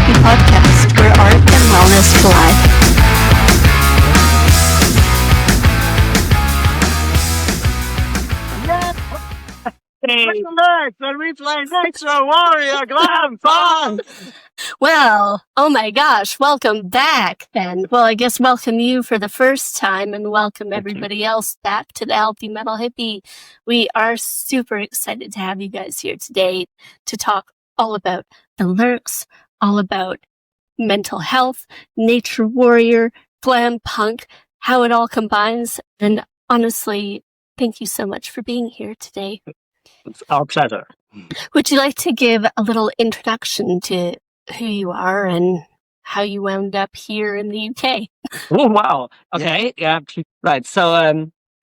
Hippie podcast, where art and wellness collide. Hey. Lürxx, and we play Nature Warrior Glam Punk. Well, oh my gosh, welcome back then. Well, I guess welcome you for the first time and welcome everybody else back to the Healthy Metal Hippie. We are super excited to have you guys here today to talk all about the Lürxx, all about mental health, nature warrior, glam punk, how it all combines. And honestly, thank you so much for being here today. It's our pleasure. Would you like to give a little introduction to who you are and how you wound up here in the UK? Oh, wow. Okay. Yeah. Right. So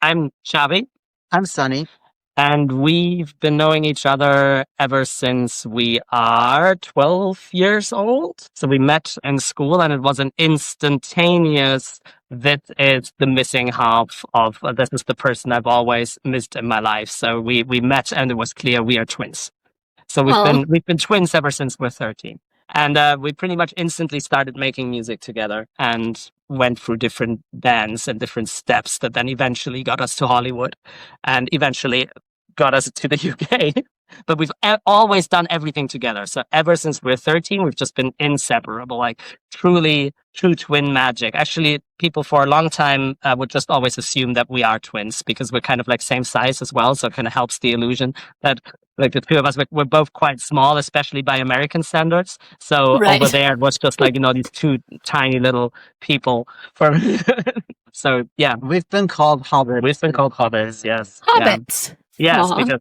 I'm Xavi. I'm Sunny. And we've been knowing each other ever since we are 12 years old. So we met in school and it was an instantaneous, this is the missing half of, this is the person I've always missed in my life. So we met and it was clear we are twins. So we've been twins ever since we're 13. And we pretty much instantly started making music together and went through different bands and different steps that then eventually got us to Hollywood and eventually got us to the UK. But we've always done everything together. So ever since we're 13, we've just been inseparable, like truly true twin magic. Actually, people for a long time would just always assume that we are twins because we're kind of like same size as well. So it kind of helps the illusion that like the two of us, we're both quite small, especially by American standards. So over there, it was just like, these two tiny little people. So yeah. We've been called hobbits. Yes. Hobbits. Yeah. Yes, because,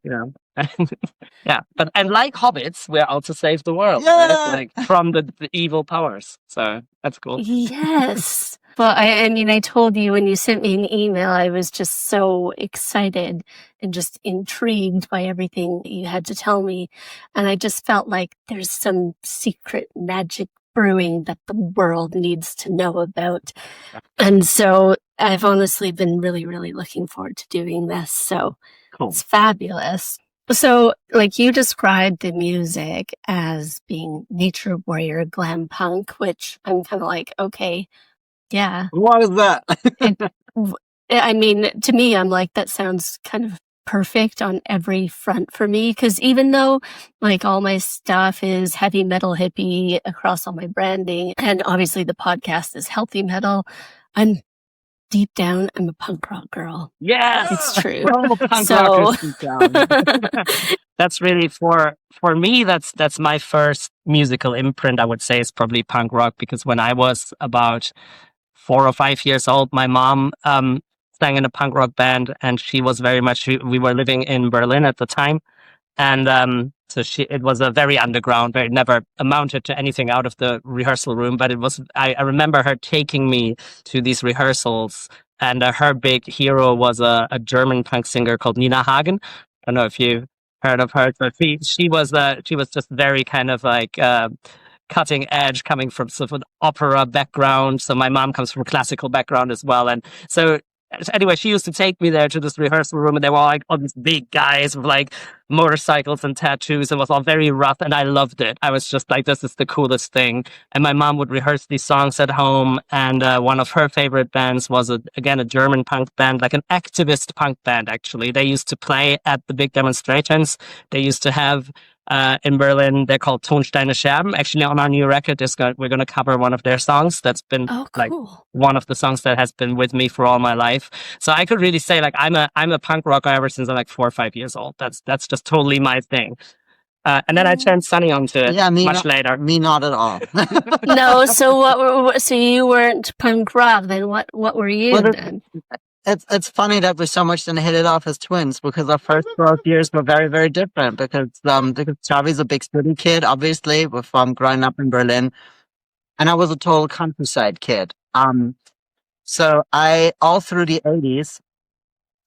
yeah, and like hobbits, we're out to save the world, right? Like from the evil powers. So that's cool. Yes. Well, I told you when you sent me an email, I was just so excited and just intrigued by everything that you had to tell me. And I just felt like there's some secret magic brewing that the world needs to know about. And so I've honestly been really, really looking forward to doing this. So cool. It's fabulous. So, like you described the music as being nature warrior glam punk, which I'm kind of like, okay, yeah. What is that? I mean, to me, I'm like, that sounds kind of perfect on every front for me. Because even though like all my stuff is heavy metal hippie across all my branding, and obviously the podcast is healthy metal, deep down, I'm a punk rock girl. Yeah, it's true. So that's really for me. That's my first musical imprint. I would say is probably punk rock because when I was about 4 or 5 years old, my mom sang in a punk rock band, and she was very much. We were living in Berlin at the time, and so it was a very underground. It never amounted to anything out of the rehearsal room, but it was. I remember her taking me to these rehearsals, and her big hero was a German punk singer called Nina Hagen. I don't know if you heard of her, but she was just very kind of like cutting edge, coming from sort of an opera background. So my mom comes from a classical background as well, and so. Anyway, she used to take me there to this rehearsal room, and they were like all these big guys with like motorcycles and tattoos. It was all very rough, and I loved it. I was just like, this is the coolest thing. And my mom would rehearse these songs at home, and one of her favorite bands was, again, a German punk band, like an activist punk band, actually. They used to play at the big demonstrations. They used to have in Berlin, they're called Tonsteine Scherben. Actually, on our new record, we're going to cover one of their songs. That's been like one of the songs that has been with me for all my life. So I could really say like I'm a punk rocker ever since I'm like 4 or 5 years old. That's just totally my thing. And then I turned Sunny onto it much later. Me not at all. No, so you weren't punk rock then? What were you then? It's funny that we so much didn't hit it off as twins because our first 12 years were very, very different because Xavi's a big city kid, obviously, from growing up in Berlin. And I was a total countryside kid. So all through the 80s,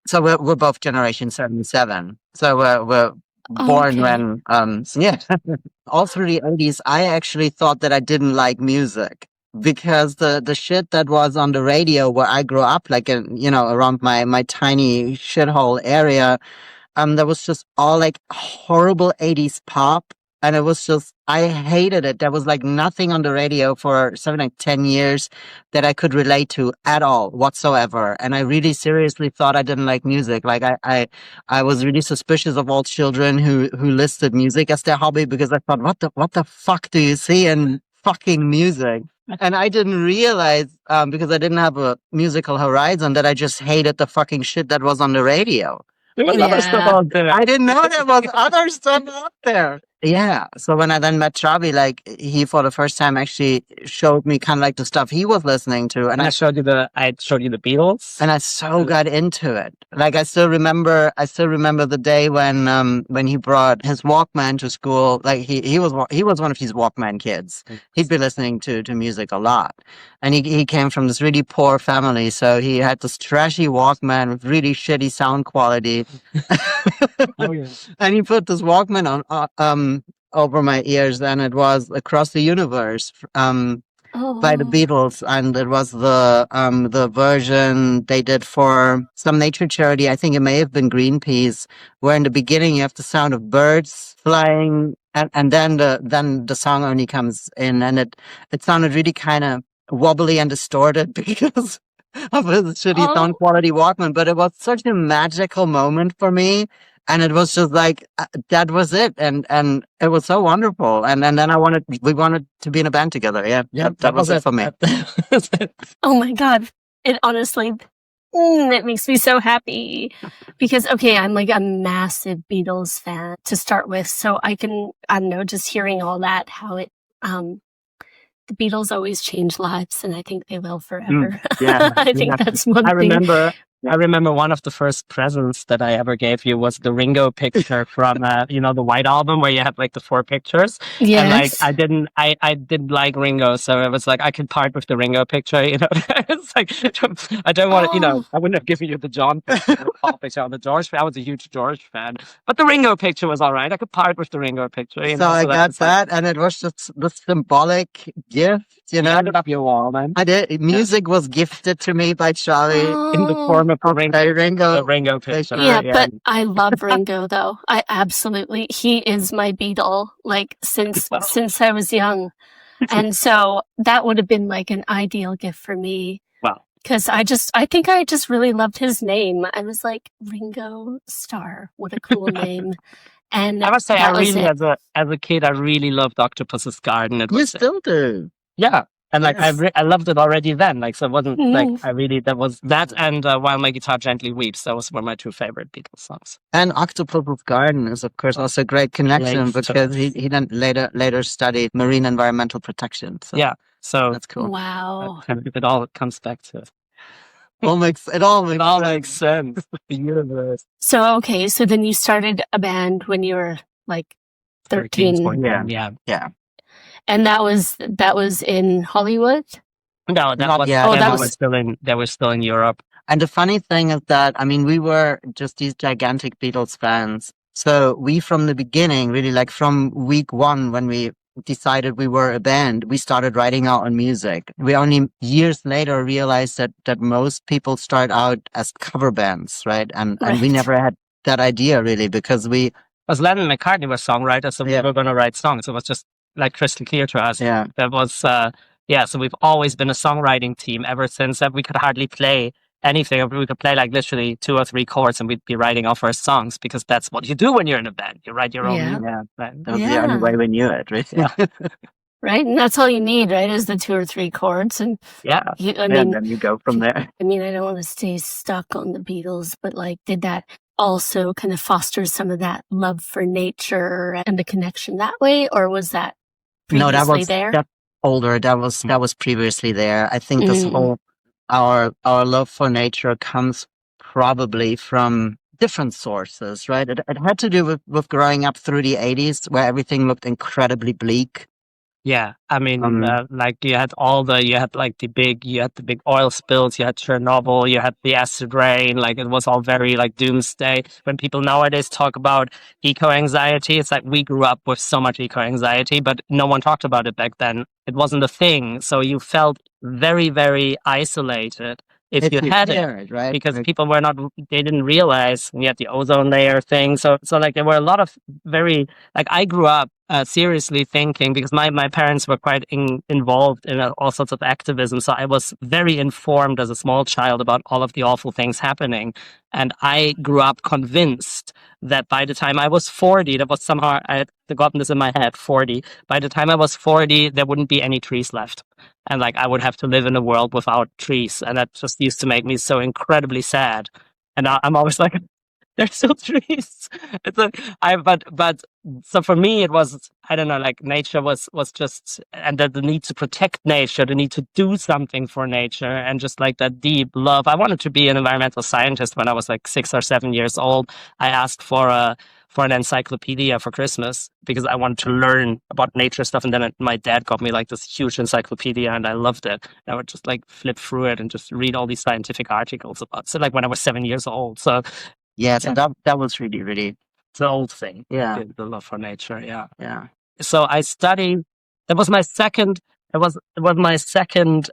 so we're both generation 77. So we're born when, all through the 80s, I actually thought that I didn't like music. Because the shit that was on the radio where I grew up, like around my tiny shithole area, that was just all like horrible 80s pop And it was just, I hated it. There was like nothing on the radio for something like 10 years that I could relate to at all whatsoever. And I really seriously thought I didn't like music. Like I was really suspicious of all children who listed music as their hobby, because I thought, what the fuck do you see in fucking music? And I didn't realize, because I didn't have a musical horizon, that I just hated the fucking shit that was on the radio. There was other stuff out there. I didn't know there was other stuff out there. Yeah. So when I then met Xavi, like, he for the first time actually showed me kind of like the stuff he was listening to, and I showed you the Beatles, and I so got into it. Like, I still remember the day when he brought his Walkman to school. Like, he was one of these Walkman kids. He'd be listening to music a lot, and he came from this really poor family, so he had this trashy Walkman with really shitty sound quality. Oh, yeah. And he put this Walkman on over my ears, and it was Across the Universe by the Beatles, and it was the version they did for some nature charity. I think it may have been Greenpeace, where in the beginning you have the sound of birds flying, and then the song only comes in, and it sounded really kind of wobbly and distorted because of his shitty sound quality Walkman. But it was such a magical moment for me. And it was just like, that was it. And it was so wonderful. And then we wanted to be in a band together. Yeah. That was it for me. Oh my God. It honestly, it makes me so happy because, okay, I'm like a massive Beatles fan to start with. So I don't know, just hearing all that, how it, the Beatles always change lives, and I think they will forever. Yeah. I think that's one thing. I remember one of the first presents that I ever gave you was the Ringo picture from, the White Album, where you have like the 4 pictures. Yes. And like, I didn't like Ringo. So it was like, I could part with the Ringo picture, It's like, I don't want to, I wouldn't have given you the John picture, the Paul picture, or the George. I was a huge George fan. But the Ringo picture was all right. I could part with theRingo picture. So I got that, and it was just the symbolic gift, You ended up your wall, man. I did. Music was gifted to me by Xavi In the form of the Ringo picture. Yeah, but I love Ringo though. He is my Beatle, like since I was young. And so that would have been like an ideal gift for me. Wow. Because I think I just really loved his name. I was like, Ringo Starr, what a cool name. And I must say, as a kid, I really loved Octopus's Garden. You still do. Yeah. And like, I loved it already then. Like, so it wasn't like, that was that and While My Guitar Gently Weeps. Those were my 2 favorite Beatles songs. And Octopus's Garden is, of course, also a great connection because he then later studied marine environmental protection. So yeah. So that's cool. Wow. It all comes back to it. It all makes sense. The universe. So, okay. So then you started a band when you were like 13. Yeah. And that was in Hollywood? No, that was still in Europe. And the funny thing is that, I mean, we were just these gigantic Beatles fans. So we, from the beginning, really like from week 1, when we decided we were a band, we started writing our own music. We only years later realized that most people start out as cover bands, right? And we never had that idea really, because Lennon and McCartney were songwriters, so we were going to write songs. It was just like crystal clear to us. Yeah. That was, so we've always been a songwriting team ever since. That we could hardly play anything. We could play like literally 2 or 3 chords and we'd be writing our first songs, because that's what you do when you're in a band. You write your own music. Yeah. That was the only way we knew it, right? Yeah. Right? And that's all you need, right? Is the 2 or 3 chords. And and then you go from there. I mean, I don't want to stay stuck on the Beatles, but like, did that also kind of foster some of that love for nature and the connection that way? Or was that previously there? That older. That was previously there. I think this whole our love for nature comes probably from different sources, right? It had to do with growing up through the 80s, where everything looked incredibly bleak. Yeah, I mean, like you had the big oil spills, you had Chernobyl, you had the acid rain, like it was all very like doomsday. When people nowadays talk about eco-anxiety, it's like we grew up with so much eco-anxiety, but no one talked about it back then. It wasn't a thing. So you felt very, very isolated if you had it, it, right? because people were not, they didn't realize we had the ozone layer thing. So like there were a lot of very, like I grew up seriously thinking, because my parents were quite involved in all sorts of activism. So I was very informed as a small child about all of the awful things happening. And I grew up convinced that by the time I was 40, that was somehow, I had gotten this in my head, 40. By the time I was 40, there wouldn't be any trees left. And like I would have to live in a world without trees. And that just used to make me so incredibly sad. And I'm always like, there's still trees. It's like, but so for me, it was, I don't know, like nature was just, and the need to protect nature, the need to do something for nature, and just like that deep love. I wanted to be an environmental scientist when I was like 6 or 7 years old. I asked for an encyclopedia for Christmas because I wanted to learn about nature stuff. And then my dad got me like this huge encyclopedia, and I loved it. And I would just like flip through it and just read all these scientific articles about. So like when I was 7 years old. So yeah, so that was really, really, it's an old thing. yeah, The love for nature. Yeah. yeah. So I studied. That was my second. It was my second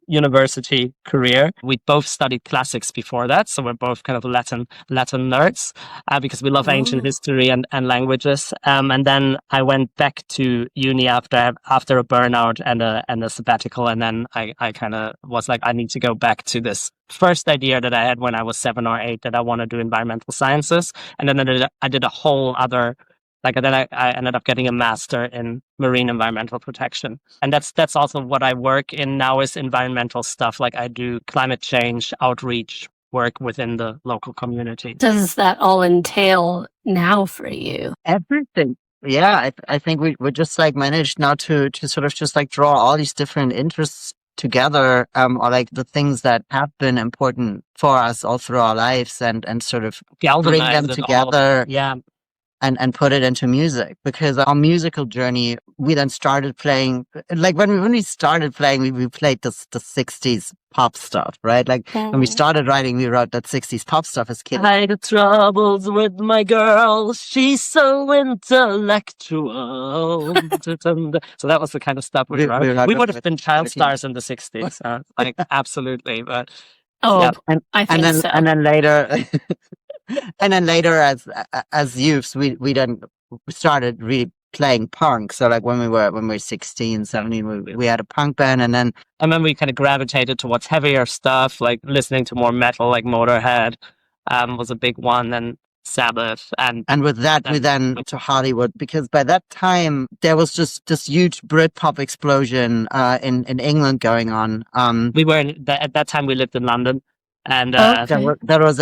university career. We both studied classics before that, so we're both kind of Latin nerds because we love ancient history and languages. And then I went back to uni after a burnout and a sabbatical, and then I kind of was like, I need to go back to this first idea that I had when I was 7 or 8 that I want to do environmental sciences, and then I did a whole other. Like then I ended up getting a master in marine environmental protection. And that's also what I work in now, is environmental stuff. Like I do climate change outreach work within the local community. Does that all entail now for you? Everything. Yeah, I think we just like managed now to sort of just like draw all these different interests together, or like the things that have been important for us all through our lives, and sort of bring them together. Yeah. And put it into music, because our musical journey, we then started playing, like when we started playing, we played the 60s pop stuff, right? Like when we started writing, we wrote that 60s pop stuff as kids. I had troubles with my girl, she's so intellectual. So that was the kind of stuff we wrote. We would have been child stars in the 60s, like absolutely. But yeah. I think so. And then later. And then later, as youths, we then started really playing punk. So like when we were 16, 17, we had a punk band, and then we kind of gravitated towards heavier stuff, like listening to more metal, like Motorhead was a big one, and Sabbath, and with that we then went to Hollywood, because by that time there was just this huge Britpop explosion in England going on. We were at that time we lived in London. And that was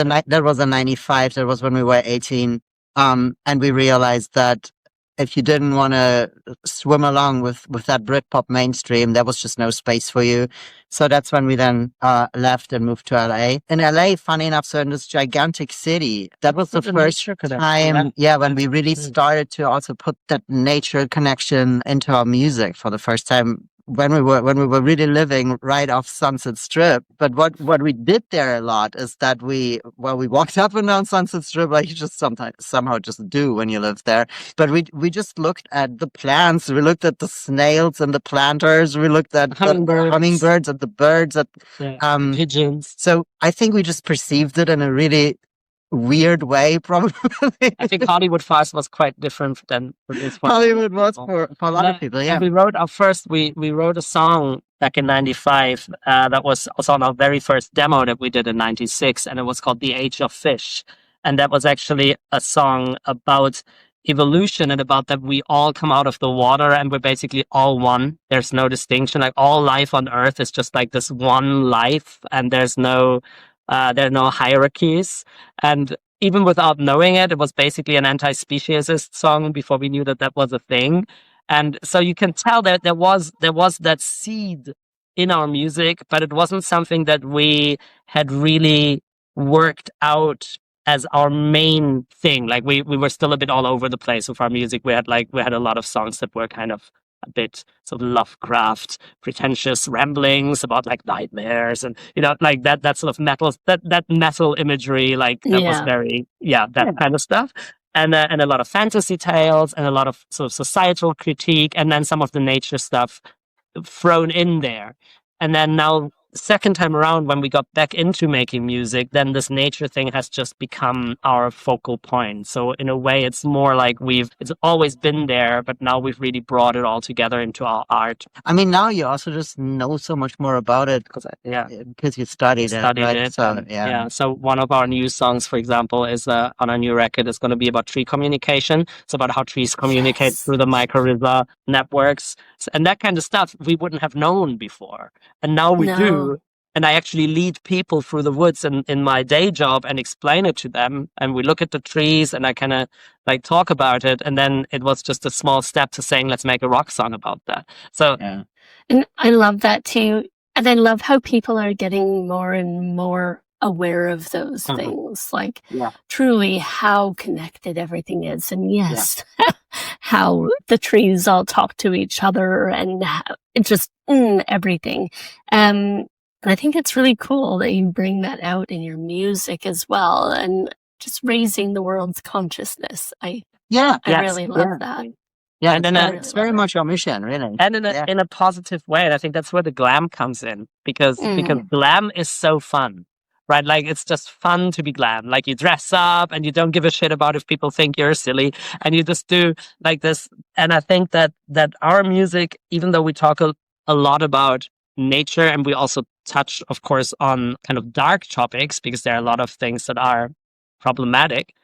a 95. That was when we were 18. And we realized that if you didn't want to swim along with that Britpop mainstream, there was just no space for you. So that's when we then left and moved to LA. In LA, funny enough, so in this gigantic city, that was the first time, when we really started to also put that nature connection into our music for the first time. When we were really living right off Sunset Strip. But what we did there a lot is that we walked up and down Sunset Strip like you just somehow just do when you live there. But we just looked at the plants. We looked at the snails and the planters. We looked at the hummingbirds and the birds, at pigeons. So I think we just perceived it in a really weird way, probably. I think Hollywood for us was quite different than Hollywood was for a lot of people. Yeah, and we wrote our first. We wrote a song back in '95 that was also on our very first demo that we did in '96, and it was called "The Age of Fish," and that was actually a song about evolution and about that we all come out of the water and we're basically all one. There's no distinction. Like all life on Earth is just like this one life, and there are no hierarchies. And even without knowing it, it was basically an anti-speciesist song before we knew that was a thing. And so you can tell that there was that seed in our music, but it wasn't something that we had really worked out as our main thing. Like we were still a bit all over the place with our music. We had a lot of songs that were kind of a bit sort of Lovecraft, pretentious ramblings about like nightmares and like that sort of metal imagery, like that was very kind of stuff, and a lot of fantasy tales and a lot of sort of societal critique, and then some of the nature stuff thrown in there. And then now second time around, when we got back into making music, then this nature thing has just become our focal point. So in a way, it's more like it's always been there, but now we've really brought it all together into our art. I mean, now you also just know so much more about it because you studied it, right? So, So one of our new songs, for example, is on our new record, is going to be about tree communication. It's about how trees communicate through the mycorrhiza networks and that kind of stuff we wouldn't have known before. And now we do. And I actually lead people through the woods in my day job and explain it to them. And we look at the trees and I kind of like talk about it. And then it was just a small step to saying, let's make a rock song about that. So, and I love that too. And I love how people are getting more and more aware of those things, like truly how connected everything is. And yes, how the trees all talk to each other and just everything. And I think it's really cool that you bring that out in your music as well, and just raising the world's consciousness. I really love that. Yeah, and it's very much our mission, really. And in a positive way. And I think that's where the glam comes in, because glam is so fun. Right? Like, it's just fun to be glam. Like, you dress up and you don't give a shit about if people think you're silly, and you just do like this. And I think that our music, even though we talk a lot about nature, and we also touch, of course, on kind of dark topics, because there are a lot of things that are problematic.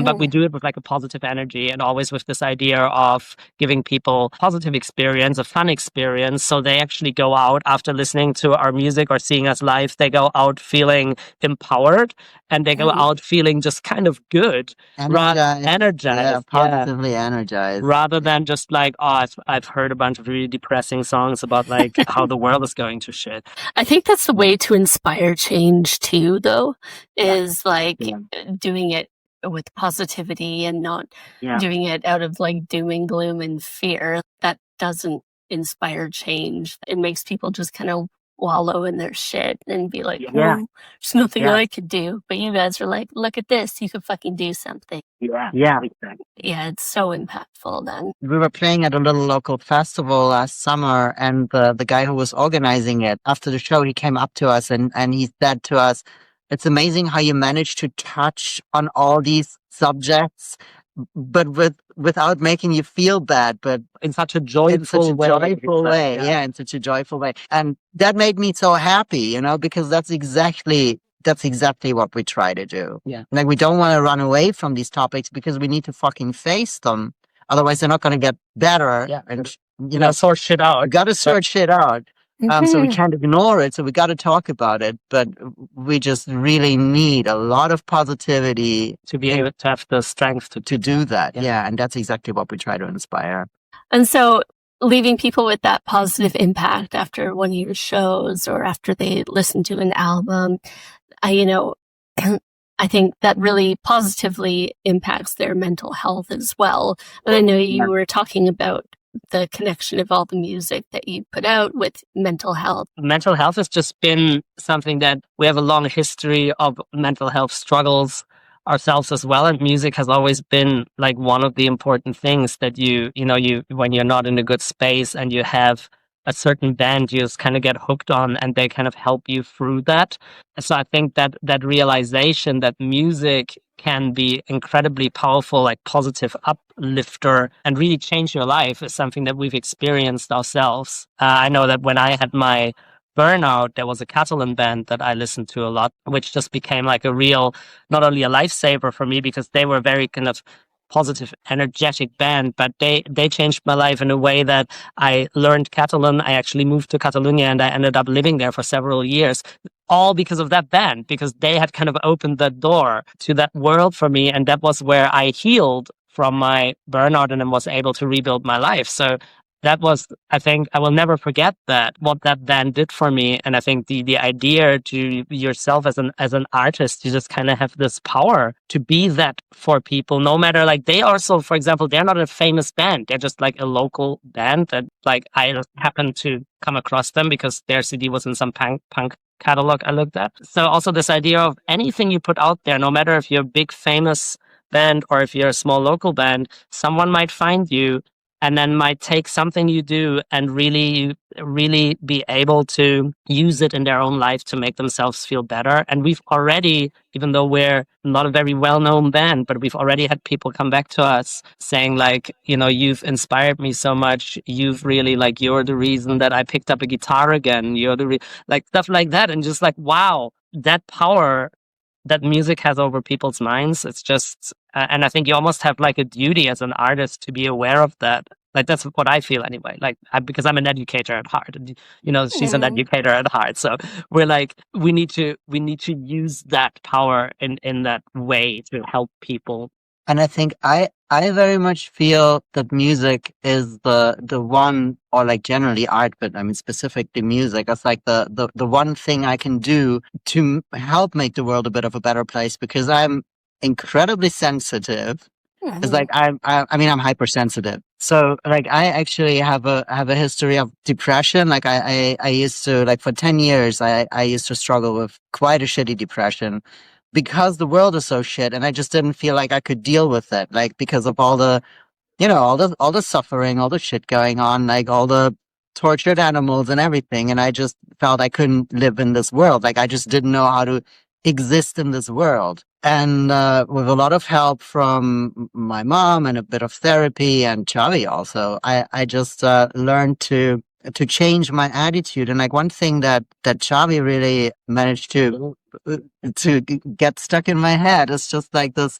But we do it with like a positive energy, and always with this idea of giving people positive experience, a fun experience. So they actually go out after listening to our music or seeing us live. They go out feeling empowered, and they go out feeling just kind of good, energized, positively energized, rather than just like, oh, I've heard a bunch of really depressing songs about like how the world is going to shit. I think that's the way to inspire change too, though, is like doing it with positivity and not doing it out of like doom and gloom and fear. That doesn't inspire change. It makes people just kind of wallow in their shit and be like, there's nothing I could do. But you guys are like, look at this, you could fucking do something. Exactly. Yeah, it's so impactful then. We were playing at a little local festival last summer, and the guy who was organizing it, after the show, he came up to us and he said to us, it's amazing how you manage to touch on all these subjects, but without making you feel bad, but in such a joyful way. Yeah, in such a joyful way. And that made me so happy, because that's exactly what we try to do. Yeah. Like, we don't want to run away from these topics because we need to fucking face them. Otherwise, they're not going to get better. Yeah. And, sort shit out. We got to sort shit out. So we can't ignore it. So we got to talk about it, but we just really need a lot of positivity to be able to have the strength to do that. Yeah. And that's exactly what we try to inspire. And so leaving people with that positive impact after one of your shows or after they listen to an album, I think that really positively impacts their mental health as well. And I know you were talking about the connection of all the music that you put out with mental health. Mental health has just been something that we have a long history of mental health struggles ourselves as well. And music has always been like one of the important things that you when you're not in a good space and you have a certain band, you just kind of get hooked on, and they kind of help you through that. So I think that realization that music can be incredibly powerful, like positive uplifter, and really change your life is something that we've experienced ourselves. I know that when I had my burnout, there was a Catalan band that I listened to a lot, which just became like a real, not only a lifesaver for me, because they were very kind of positive, energetic band, but they changed my life in a way that I learned Catalan. I actually moved to Catalonia, and I ended up living there for several years, all because of that band, because they had kind of opened the door to that world for me. And that was where I healed from my burnout and then was able to rebuild my life. So that was, I think, I will never forget what that band did for me. And I think the idea to yourself as an artist, you just kind of have this power to be that for people, no matter, like, they also, for example, they're not a famous band. They're just like a local band that, like, I just happened to come across them because their CD was in some punk catalog I looked at. So also this idea of anything you put out there, no matter if you're a big famous band or if you're a small local band, someone might find you and then might take something you do and really be able to use it in their own life to make themselves feel better. And we've already, even though we're not a very well-known band, but we've already had people come back to us saying like, you've inspired me so much. You've really like, you're the reason that I picked up a guitar again. You're the like stuff like that. And just like, wow, that power that music has over people's minds. It's just, and I think you almost have like a duty as an artist to be aware of that. Like that's what I feel anyway. Like because I'm an educator at heart, and she's an educator at heart. So we're like, we need to use that power in that way to help people. And I think I very much feel that music is the one, or like generally art, but I mean specifically music, it's like the one thing I can do to help make the world a bit of a better place, because I'm incredibly sensitive. It's like I'm hypersensitive. So like I actually have a history of depression. Like I used to, like for 10 years I used to struggle with quite a shitty depression, because the world is so shit, and I just didn't feel like I could deal with it, like because of all the all the suffering, all the shit going on, like all the tortured animals and everything, and I just felt I couldn't live in this world. Like I just didn't know how to exist in this world. And with a lot of help from my mom and a bit of therapy and Xavi also, I just learned to change my attitude. And like one thing that Xavi really managed to get stuck in my head is just like this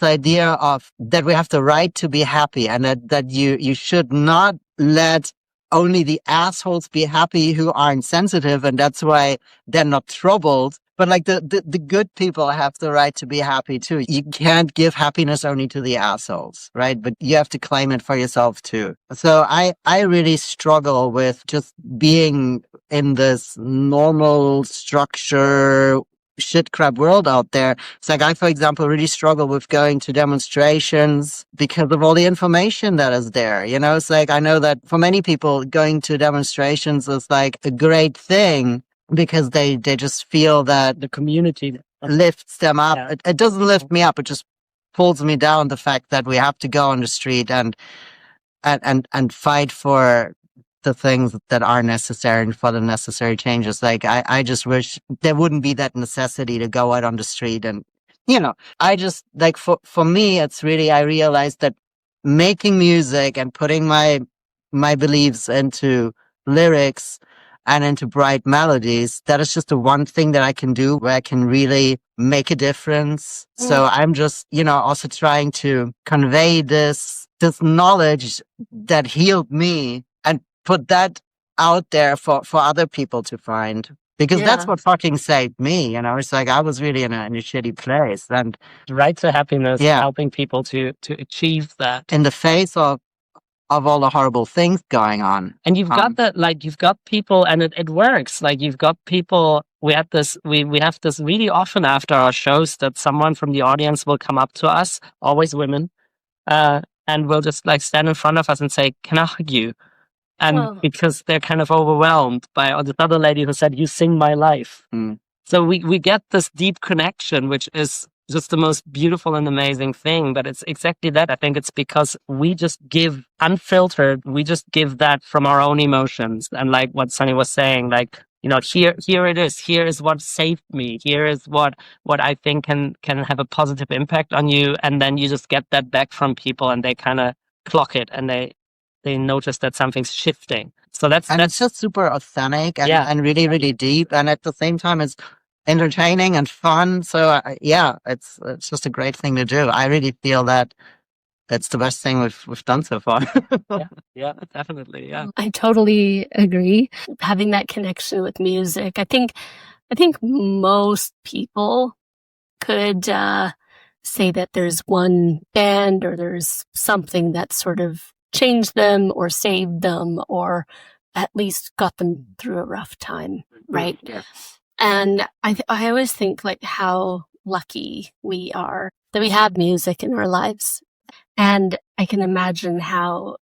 idea of that we have the right to be happy, and that you should not let only the assholes be happy who aren't sensitive, and that's why they're not troubled. But like the good people have the right to be happy too. You can't give happiness only to the assholes, right? But you have to claim it for yourself too. So I really struggle with just being in this normal structure shit crap world out there. It's like I, for example, really struggle with going to demonstrations because of all the information that is there. It's like I know that for many people, going to demonstrations is like a great thing, because they just feel that the community lifts them up. Yeah. It doesn't lift me up. It just pulls me down. The fact that we have to go on the street and fight for the things that are necessary and for the necessary changes. Like I just wish there wouldn't be that necessity to go out on the street. And I just like for me, it's really, I realized that making music and putting my beliefs into lyrics and into bright melodies, that is just the one thing that I can do where I can really make a difference. So I'm just, also trying to convey this knowledge that healed me and put that out there for other people to find. Because that's what fucking saved me. It's like I was really in a shitty place. And right to happiness, helping people to achieve that. In the face of all the horrible things going on. And you've got that, like, you've got people, and it works. Like, you've got people, we have this really often after our shows, that someone from the audience will come up to us, always women, and will just like stand in front of us and say, "Can I hug you?" And because they're kind of overwhelmed by this other lady who said, "You sing my life." So we get this deep connection, which is just the most beautiful and amazing thing. But it's exactly that. I think it's because we just give unfiltered, we just give that from our own emotions. And like what Sunny was saying, like, here it is. Here is what saved me. Here is what I think can have a positive impact on you. And then you just get that back from people, and they kind of clock it, and they notice that something's shifting. So that's it's just super authentic and really, really deep. And at the same time, it's entertaining and fun. So it's just a great thing to do. I really feel that that's the best thing we've done so far. yeah, definitely. Yeah, I totally agree. Having that connection with music, I think most people could say that there's one band or there's something that sort of changed them or saved them or at least got them through a rough time, right? Yeah. And I always think like how lucky we are that we have music in our lives. And I can imagine how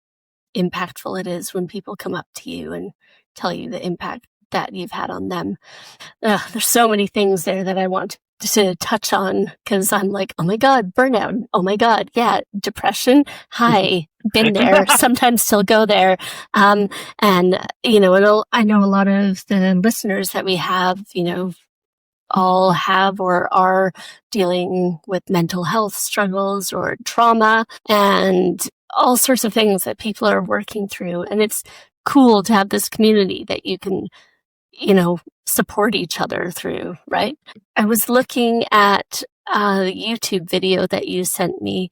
impactful it is when people come up to you and tell you the impact that you've had on them. There's so many things there that I want to touch on, because I'm like, oh my God, burnout. Oh my God. Yeah. Depression. Hi. been there, sometimes still go there. And, you know, I know a lot of the listeners that we have, you know, all have or are dealing with mental health struggles or trauma and all sorts of things that people are working through. And it's cool to have this community that you can, you know, support each other through, right? I was looking at a YouTube video that you sent me,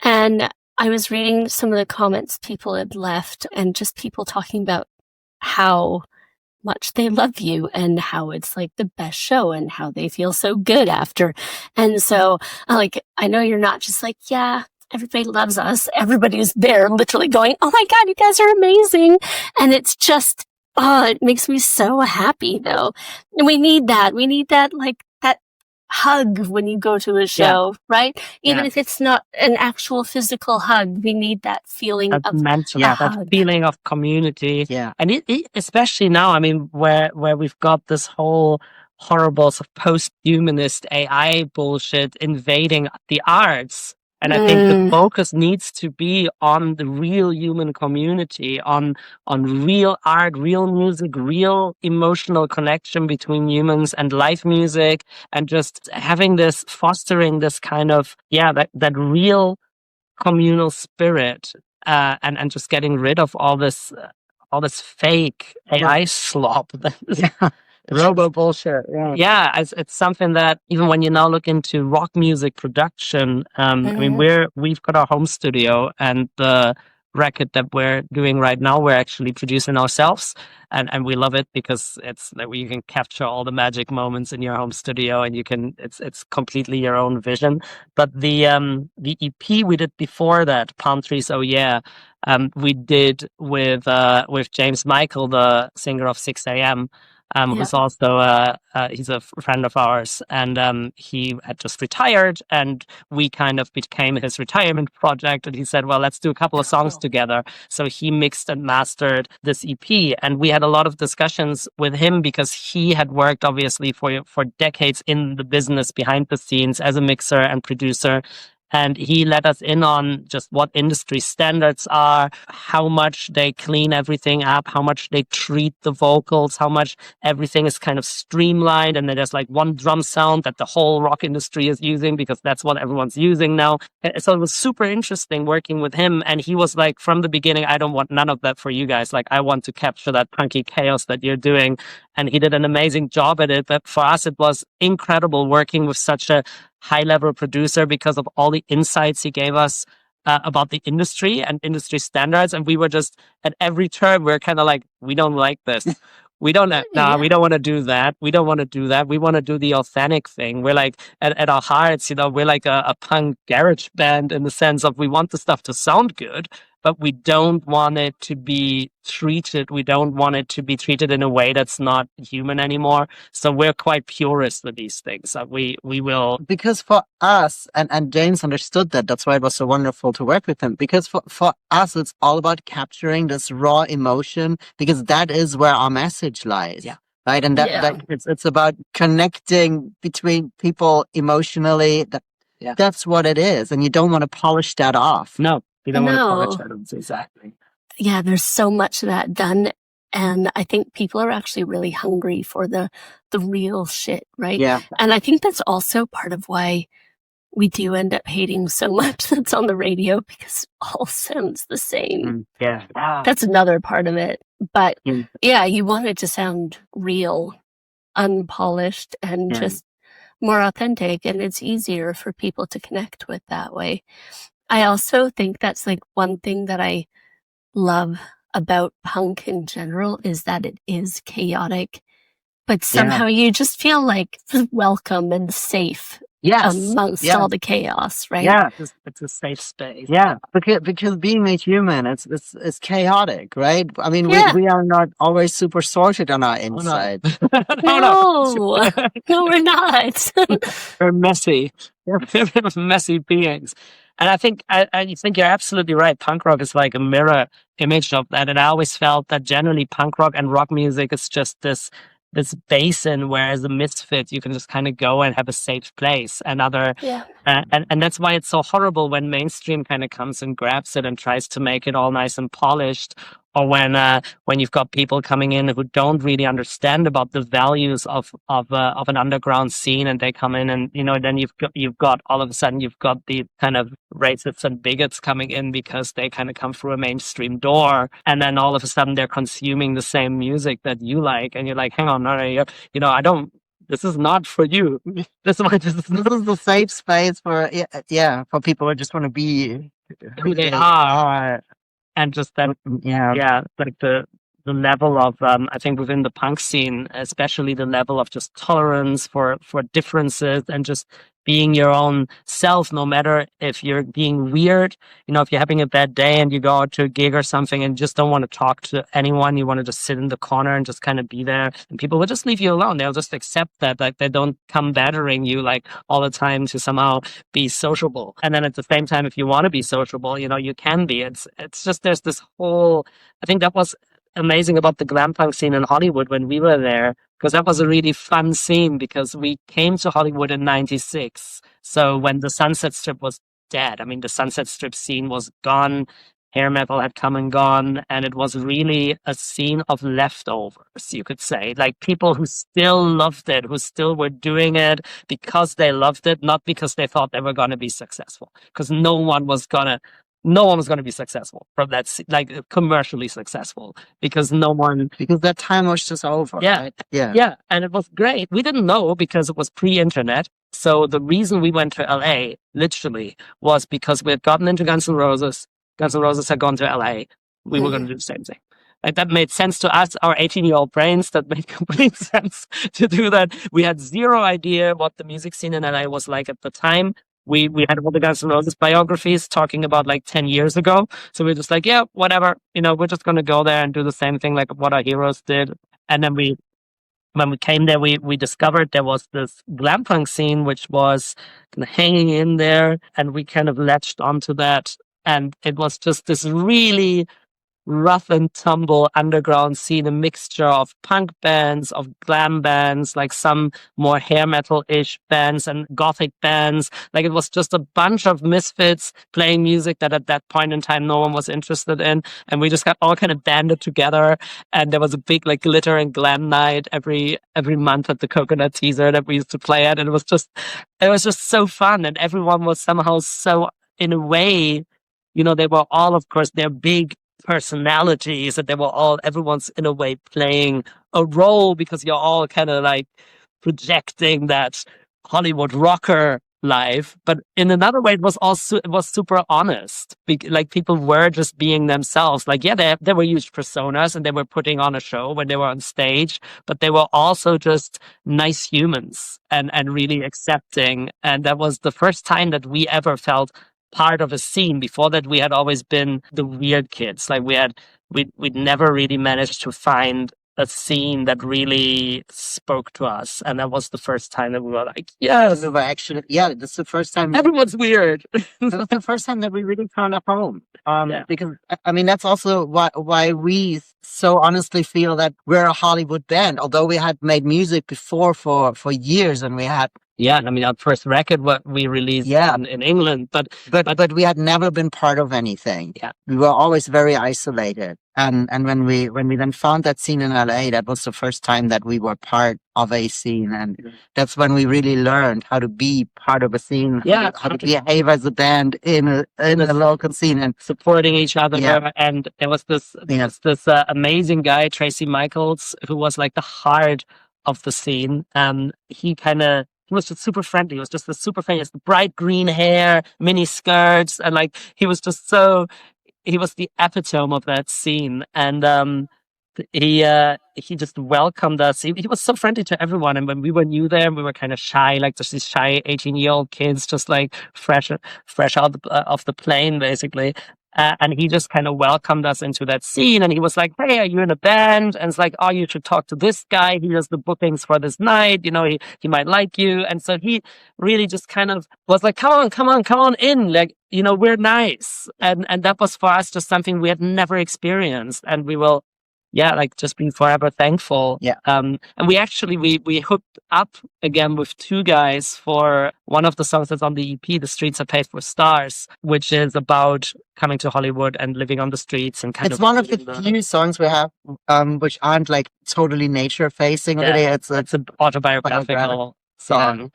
and I was reading some of the comments people had left, and just people talking about how much they love you and how it's like the best show and how they feel so good after. And so, like, I know you're not just like, yeah, everybody loves us. Everybody's there literally going, oh my God, you guys are amazing. And it's just, oh, it makes me so happy though. And we need that. We need that, like, that hug when you go to a show, right? Even if it's not an actual physical hug, we need that feeling That of mental, a that hug. feeling of community. Yeah. And it especially now, I mean, where we've got this whole horrible sort of post-humanist AI bullshit invading the arts. And I think the focus needs to be on the real human community, on real art, real music, real emotional connection between humans and live music, and just having this, fostering this kind of, that real communal spirit, and just getting rid of all this fake AI slop. Robo bullshit. Yeah, it's something that even when you now look into rock music production, I mean, we've got our home studio, and the record that we're doing right now, we're actually producing ourselves, and we love it because it's that you can capture all the magic moments in your home studio, and you can it's completely your own vision. But the EP we did before that, Palm Trees, oh yeah, we did with James Michael, the singer of 6 a.m. Who's also he's a friend of ours, and he had just retired, and we kind of became his retirement project. And he said, "Well, let's do a couple of songs together." So he mixed and mastered this EP, and we had a lot of discussions with him because he had worked obviously for decades in the business behind the scenes as a mixer and producer. And he let us in on just what industry standards are, how much they clean everything up, how much they treat the vocals, how much everything is kind of streamlined. And then there's like one drum sound that the whole rock industry is using because that's what everyone's using now. So it was super interesting working with him. And he was like, from the beginning, I don't want none of that for you guys. Like, I want to capture that punky chaos that you're doing. And he did an amazing job at it. But for us, it was incredible working with such a high-level producer because of all the insights he gave us about the industry and industry standards. And we were just, at every turn, we're kind of like, we don't like this. We don't, we don't want to do that. We don't want to do that. We want to do the authentic thing. We're like, at our hearts, you know, we're like a punk garage band in the sense of we want the stuff to sound good, but we don't want it to be treated. We don't want it to be treated in a way that's not human anymore. So we're quite purist with these things. We will. Because for us, and James understood that, that's why it was so wonderful to work with him. Because for us, it's all about capturing this raw emotion, because that is where our message lies. Yeah. Right. And that it's about connecting between people emotionally. That's what it is. And you don't want to polish that off. No. You don't want to polish that. Exactly. Yeah, there's so much of that done. And I think people are actually really hungry for the real shit, right? Yeah. And I think that's also part of why we do end up hating so much that's on the radio, because it all sounds the same. Yeah. That's another part of it. But yeah, you want it to sound real, unpolished, and just more authentic. And it's easier for people to connect with that way. I also think that's like one thing that I love about punk in general is that it is chaotic, but somehow you just feel like welcome and safe amongst all the chaos, right? Yeah, it's a safe space. Yeah, because being a human, it's chaotic, right? I mean, we are not always super sorted on our inside. No, we're not. We're messy. We're messy beings. And I think you're absolutely right. Punk rock is like a mirror image of that. And I always felt that generally punk rock and rock music is just this this basin where as a misfit you can just kind of go and have a safe place. And that's why it's so horrible when mainstream kind of comes and grabs it and tries to make it all nice and polished, or when you've got people coming in who don't really understand about the values of an underground scene, and they come in and then you've got all of a sudden you've got the kind of racists and bigots coming in because they kind of come through a mainstream door, and then all of a sudden they're consuming the same music that you like, and you're like, hang on, no, I don't. This is not for you. This is the safe space for for people who just want to be who they are. And just that, like the level of, I think within the punk scene, especially the level of just tolerance for differences and just being your own self, no matter if you're being weird, if you're having a bad day and you go out to a gig or something and just don't want to talk to anyone, you want to just sit in the corner and just kind of be there, and people will just leave you alone. They'll just accept that, like they don't come battering you like all the time to somehow be sociable. And then at the same time, if you want to be sociable, you can be. It's just, there's this whole, I think that was amazing about the glam punk scene in Hollywood when we were there, because that was a really fun scene, because we came to Hollywood in 96. So when the Sunset Strip was dead, I mean, the Sunset Strip scene was gone, hair metal had come and gone, and it was really a scene of leftovers, you could say. Like people who still loved it, who still were doing it because they loved it, not because they thought they were going to be successful, because no one was going to be successful from that, like commercially successful, because that time was just over. Yeah. Right? Yeah. And it was great. We didn't know because it was pre-internet. So the reason we went to LA literally was because we had gotten into Guns N' Roses. Guns N' Roses had gone to LA. We were going to do the same thing. Like that made sense to us, our 18-year-old brains. That made complete sense to do that. We had zero idea what the music scene in LA was like at the time. We had all the Guns N' Roses biographies talking about like 10 years ago. So we're just like, yeah, whatever. We're just going to go there and do the same thing like what our heroes did. And then when we came there, we discovered there was this glam punk scene, which was kind of hanging in there. And we kind of latched onto that. And it was just this really rough and tumble underground scene, a mixture of punk bands, of glam bands, like some more hair metal-ish bands and gothic bands. Like it was just a bunch of misfits playing music that at that point in time no one was interested in, and we just got all kind of banded together. And there was a big like glitter and glam night every month at the Coconut Teaser that we used to play at, and it was just so fun, and everyone was somehow so, in a way, they were all, of course, they're big personalities, and everyone's in a way playing a role, because you're all kind of like projecting that Hollywood rocker life. But in another way, it was super honest. Like people were just being themselves. Like, yeah, they were huge personas and they were putting on a show when they were on stage, but they were also just nice humans and really accepting. And that was the first time that we ever felt part of a scene. Before that, we had always been the weird kids. Like we'd never really managed to find a scene that really spoke to us, and that was the first time that we were like, yes, we were actually, this is the first time everyone's weird. That was the first time that we really found a home. Because I mean, that's also why we so honestly feel that we're a Hollywood band, although we had made music before for years, and we had. Yeah, I mean, our first record, what we released in England, but we had never been part of anything. Yeah, we were always very isolated. And when we then found that scene in LA, that was the first time that we were part of a scene, and that's when we really learned how to be part of a scene. How to behave as a band in a local scene and supporting each other. Yeah. And there was this amazing guy, Tracy Michaels, who was like the heart of the scene. He was just super friendly. He was just super friendly. He has the bright green hair, mini skirts, and like he was the epitome of that scene. And he just welcomed us. He was so friendly to everyone. And when we were new there, we were kind of shy, like just these shy 18-year-old kids, just like fresh out of the plane, basically. And he just kind of welcomed us into that scene. And he was like, hey, are you in a band? And it's like, oh, you should talk to this guy. He does the bookings for this night. He might like you. And so he really just kind of was like, come on in. Like, we're nice. And that was for us just something we had never experienced. And we will like just being forever thankful. Yeah. And we actually, we hooked up again with two guys for one of the songs that's on the EP, The Streets Are Paved with Stars, which is about coming to Hollywood and living on the streets and It's one of the few songs we have, which aren't like totally nature facing. Yeah. Really, it's an autobiographical song.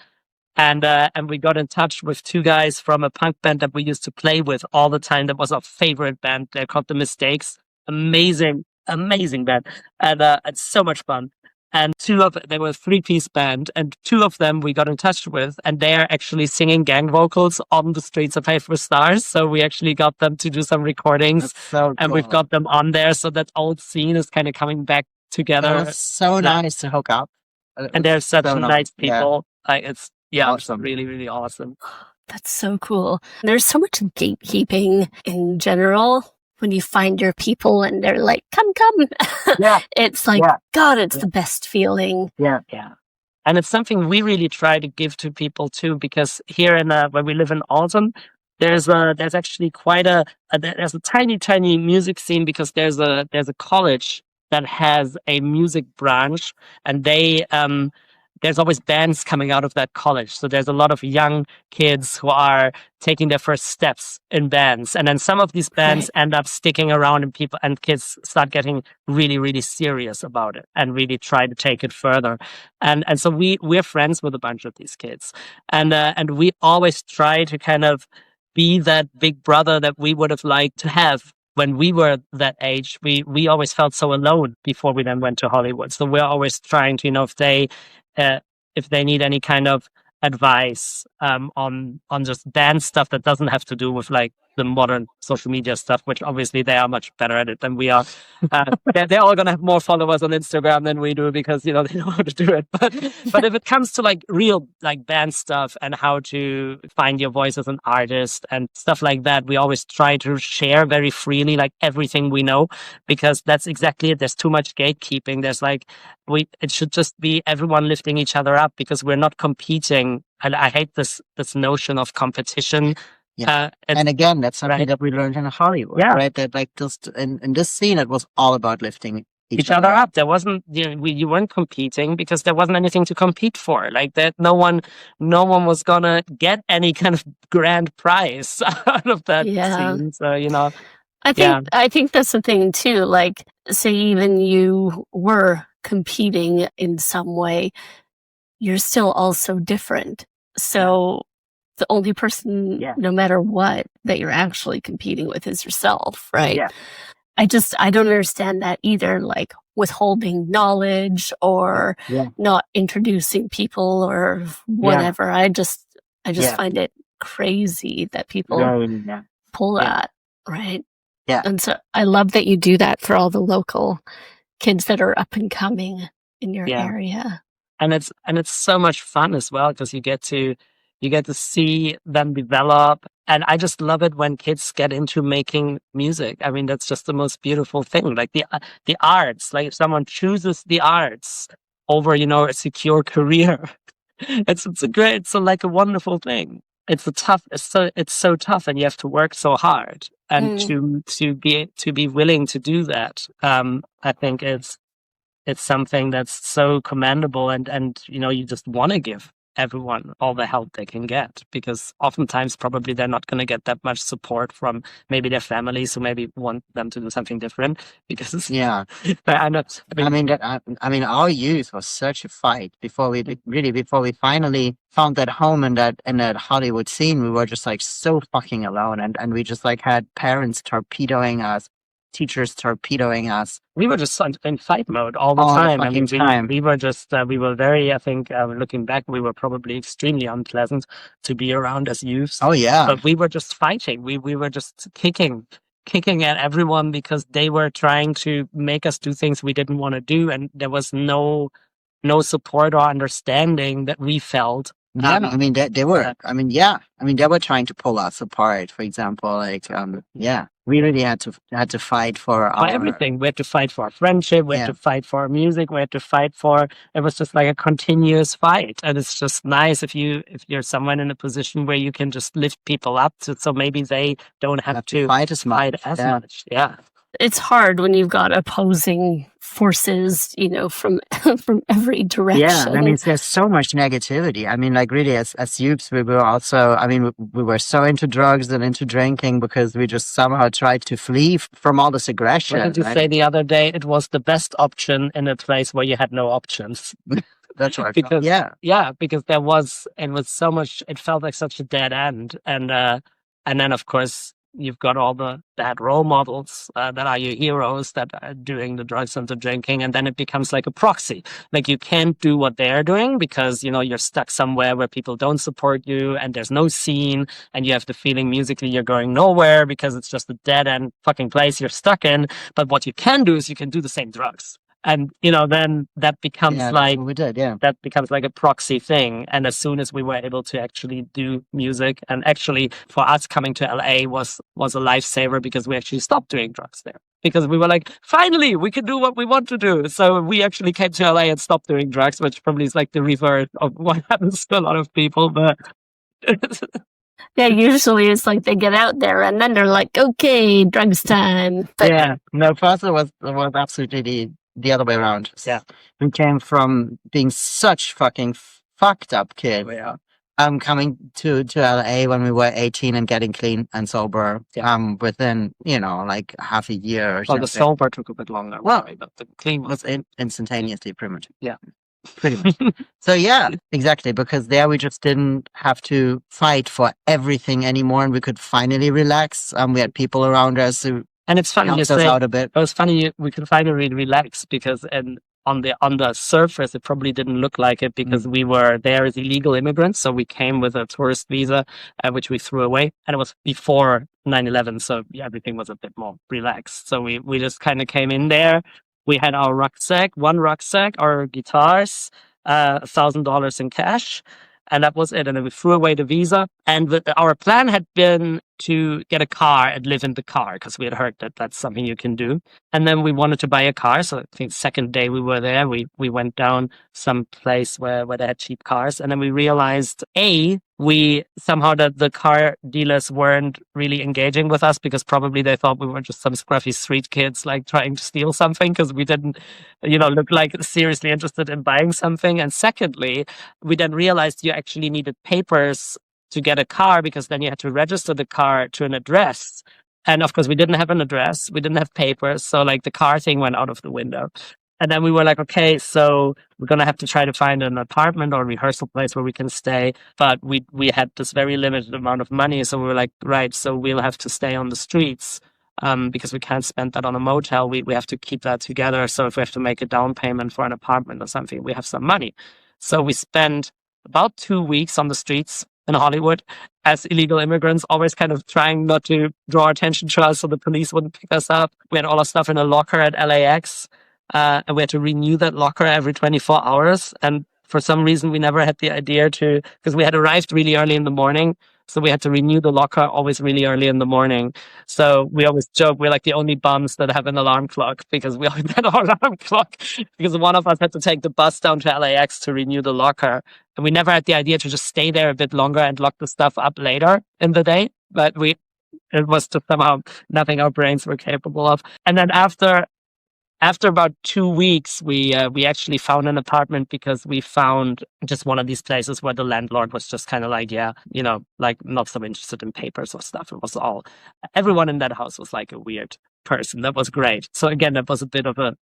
And we got in touch with two guys from a punk band that we used to play with all the time. That was our favorite band. They're called The Mistakes. Amazing band. And it's so much fun. And they were a 3-piece band, and two of them we got in touch with, and they are actually singing gang vocals on The Streets Are Paved with Stars. So we actually got them to do some recordings. That's so cool. And we've got them on there. So that old scene is kind of coming back together. It was so nice to hook up. And they're such nice people. Like it's awesome. Really, really awesome. That's so cool. There's so much gatekeeping in general. When you find your people and they're like, come. Yeah. It's like, God, it's the best feeling. Yeah. And it's something we really try to give to people too, because here where we live in Alton, there's actually quite there's a tiny music scene, because there's a college that has a music branch, and there's always bands coming out of that college. So there's a lot of young kids who are taking their first steps in bands. And then some of these bands end up sticking around, and kids start getting really, really serious about it and really try to take it further. And so we're friends with a bunch of these kids. And we always try to kind of be that big brother that we would have liked to have when we were that age. We always felt so alone before we then went to Hollywood. So we're always trying to, if they need any kind of advice on just band stuff that doesn't have to do with like the modern social media stuff, which obviously they are much better at it than we are. They're all gonna have more followers on Instagram than we do, because they know how to do it. But if it comes to like real like band stuff and how to find your voice as an artist and stuff like that, we always try to share very freely like everything we know, because that's exactly it. There's too much gatekeeping. There's like it should just be everyone lifting each other up, because we're not competing. And I hate this notion of competition. Yeah. And again, that's something that we learned in Hollywood, right? That like just in this scene, it was all about lifting each other up. There wasn't, you weren't competing, because there wasn't anything to compete for. Like that, no one was gonna get any kind of grand prize out of that scene. So I think that's the thing too. Like, say even you were competing in some way, you're still also different. So the only person, no matter what, that you're actually competing with is yourself, right? Yeah. I don't understand that either, like withholding knowledge or not introducing people or whatever. I just find it crazy that people pull that, right? Yeah. And so I love that you do that for all the local kids that are up and coming in your area. And it's so much fun as well, because you get to see them develop. And I just love it when kids get into making music. I mean, that's just the most beautiful thing. Like the arts, like if someone chooses the arts over, a secure career, it's like a wonderful thing. It's so tough, and you have to work so hard, and to be willing to do that. I think it's something that's so commendable, and you just want to give everyone all the help they can get, because oftentimes probably they're not going to get that much support from maybe their families who maybe want them to do something different, because I mean our youth was such a fight before we finally found that home in that Hollywood scene. We were just like so fucking alone, and we just like had parents torpedoing us, teachers torpedoing us. We were just in fight mode all the time. We were just, we were very, I think, looking back, we were probably extremely unpleasant to be around as youths. Oh, yeah. But we were just fighting. We were just kicking at everyone, because they were trying to make us do things we didn't want to do. And there was no support or understanding that we felt. Yeah, they were. They were trying to pull us apart. For example, we really had to fight for everything. We had to fight for our friendship. We had to fight for our music. We had to fight for. It was just like a continuous fight, and it's just nice if you're someone in a position where you can just lift people up, so maybe they don't have to fight as much. Yeah. It's hard when you've got opposing forces, from from every direction. Yeah, I mean, there's so much negativity. I mean, like really, as youths, we were also. I mean, we were so into drugs and into drinking because we just somehow tried to flee from all this aggression. What did you say the other day? It was the best option in a place where you had no options. That's right. Because yeah, because it was so much. It felt like such a dead end, and then of course you've got all the bad role models that are your heroes that are doing the drugs and the drinking, and then it becomes like a proxy. Like you can't do what they're doing because you're stuck somewhere where people don't support you, and there's no scene, and you have the feeling musically you're going nowhere because it's just a dead end fucking place you're stuck in. But what you can do is you can do the same drugs. And then that becomes that becomes like a proxy thing. And as soon as we were able to actually do music, and actually for us coming to LA was a lifesaver because we actually stopped doing drugs there. Because we were like, finally, we can do what we want to do. So we actually came to LA and stopped doing drugs, which probably is like the reverse of what happens to a lot of people. But yeah, usually it's like they get out there and then they're like, okay, drugs time. But yeah, no, for us it was absolutely the other way around. Yeah, we came from being such fucking fucked up kids. Yeah. Coming to LA when we were 18 and getting clean and sober. Yeah. Within like half a year. Or well, the sober took a bit longer. Well, but the clean was instantaneously pretty much. Yeah. Pretty much. So yeah, exactly. Because there we just didn't have to fight for everything anymore, and we could finally relax. We had people around us who. And it's funny you say out a bit. It was funny we could finally relax because on the surface it probably didn't look like it because we were there as illegal immigrants. So we came with a tourist visa, which we threw away, and it was before 9/11. So everything was a bit more relaxed. So we just kind of came in there. We had our one rucksack, our guitars, $1,000 in cash. And that was it. And then we threw away the visa. And our plan had been to get a car and live in the car because we had heard that that's something you can do. And then we wanted to buy a car. So I think the second day we were there, we went down some place where they had cheap cars. And then we realized, we somehow that the car dealers weren't really engaging with us because probably they thought we were just some scruffy street kids like trying to steal something because we didn't, look like seriously interested in buying something. And secondly, we then realized you actually needed papers to get a car because then you had to register the car to an address. And of course, we didn't have an address. We didn't have papers. So like the car thing went out of the window. And then we were like, okay, so we're going to have to try to find an apartment or rehearsal place where we can stay. But we had this very limited amount of money. So we were like, right, so we'll have to stay on the streets because we can't spend that on a motel. We have to keep that together. So if we have to make a down payment for an apartment or something, we have some money. So we spent about 2 weeks on the streets in Hollywood as illegal immigrants, always kind of trying not to draw attention to us so the police wouldn't pick us up. We had all our stuff in a locker at LAX. And we had to renew that locker every 24 hours. And for some reason, we never had the idea because we had arrived really early in the morning. So we had to renew the locker always really early in the morning. So we always joke we're like the only bums that have an alarm clock because we always had our alarm clock because one of us had to take the bus down to LAX to renew the locker. And we never had the idea to just stay there a bit longer and lock the stuff up later in the day. But it was just somehow nothing our brains were capable of. And then after about 2 weeks, we actually found an apartment because we found just one of these places where the landlord was just kind of like, like not so interested in papers or stuff. It was everyone in that house was like a weird person. That was great. So again, that was a bit of a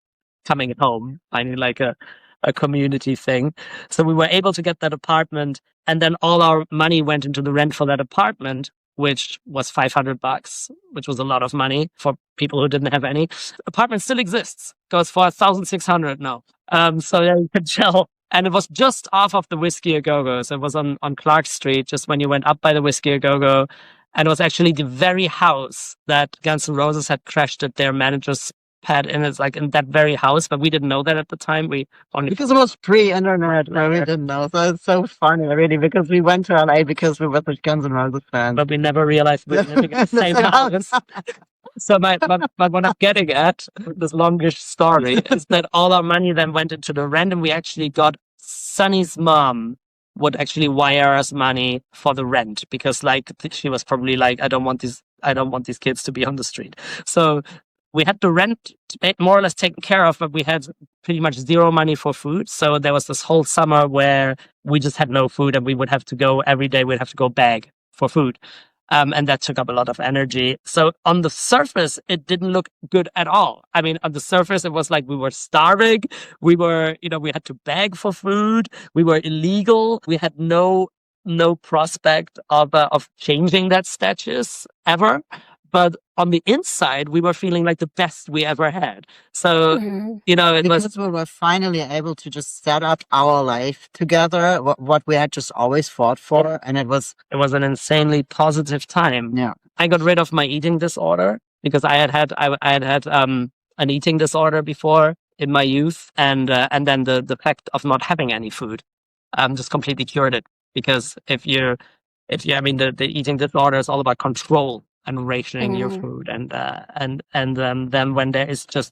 coming home, finding like a community thing. So we were able to get that apartment, and then all our money went into the rent for that apartment, which was $500, which was a lot of money for people who didn't have any. The apartment still exists. Goes for $1,600 now. So yeah, you can tell. And it was just off of the Whiskey A Go-Go. So it was on Clark Street, just when you went up by the Whiskey A Go-Go. And it was actually the very house that Guns N' Roses had crashed at their manager's pad in. It's like in that very house, but we didn't know that at the time. Because it was pre-internet, we didn't know. So it's so funny, really, because we went to LA because we were such Guns N' Roses fans. But we never realized we were living in the same house. So what I'm getting at, this longish story, is that all our money then went into the rent, and we actually got Sunny's mom would actually wire us money for the rent because like she was probably like, I don't want these kids to be on the street. So we had the rent more or less taken care of, but we had pretty much zero money for food. So there was this whole summer where we just had no food, and we would have to go every day. We'd have to go beg for food. And that took up a lot of energy. So on the surface, it didn't look good at all. I mean, on the surface, it was like we were starving. We were, we had to beg for food. We were illegal. We had no prospect of changing that status ever. But on the inside, we were feeling like the best we ever had. So, it Because was, we were finally able to just set up our life together, what we had just always fought for. And it was an insanely positive time. Yeah. I got rid of my eating disorder because I had an eating disorder before in my youth, and then the fact of not having any food just completely cured it. Because if you I mean, the eating disorder is all about control and rationing your food, and then when there is just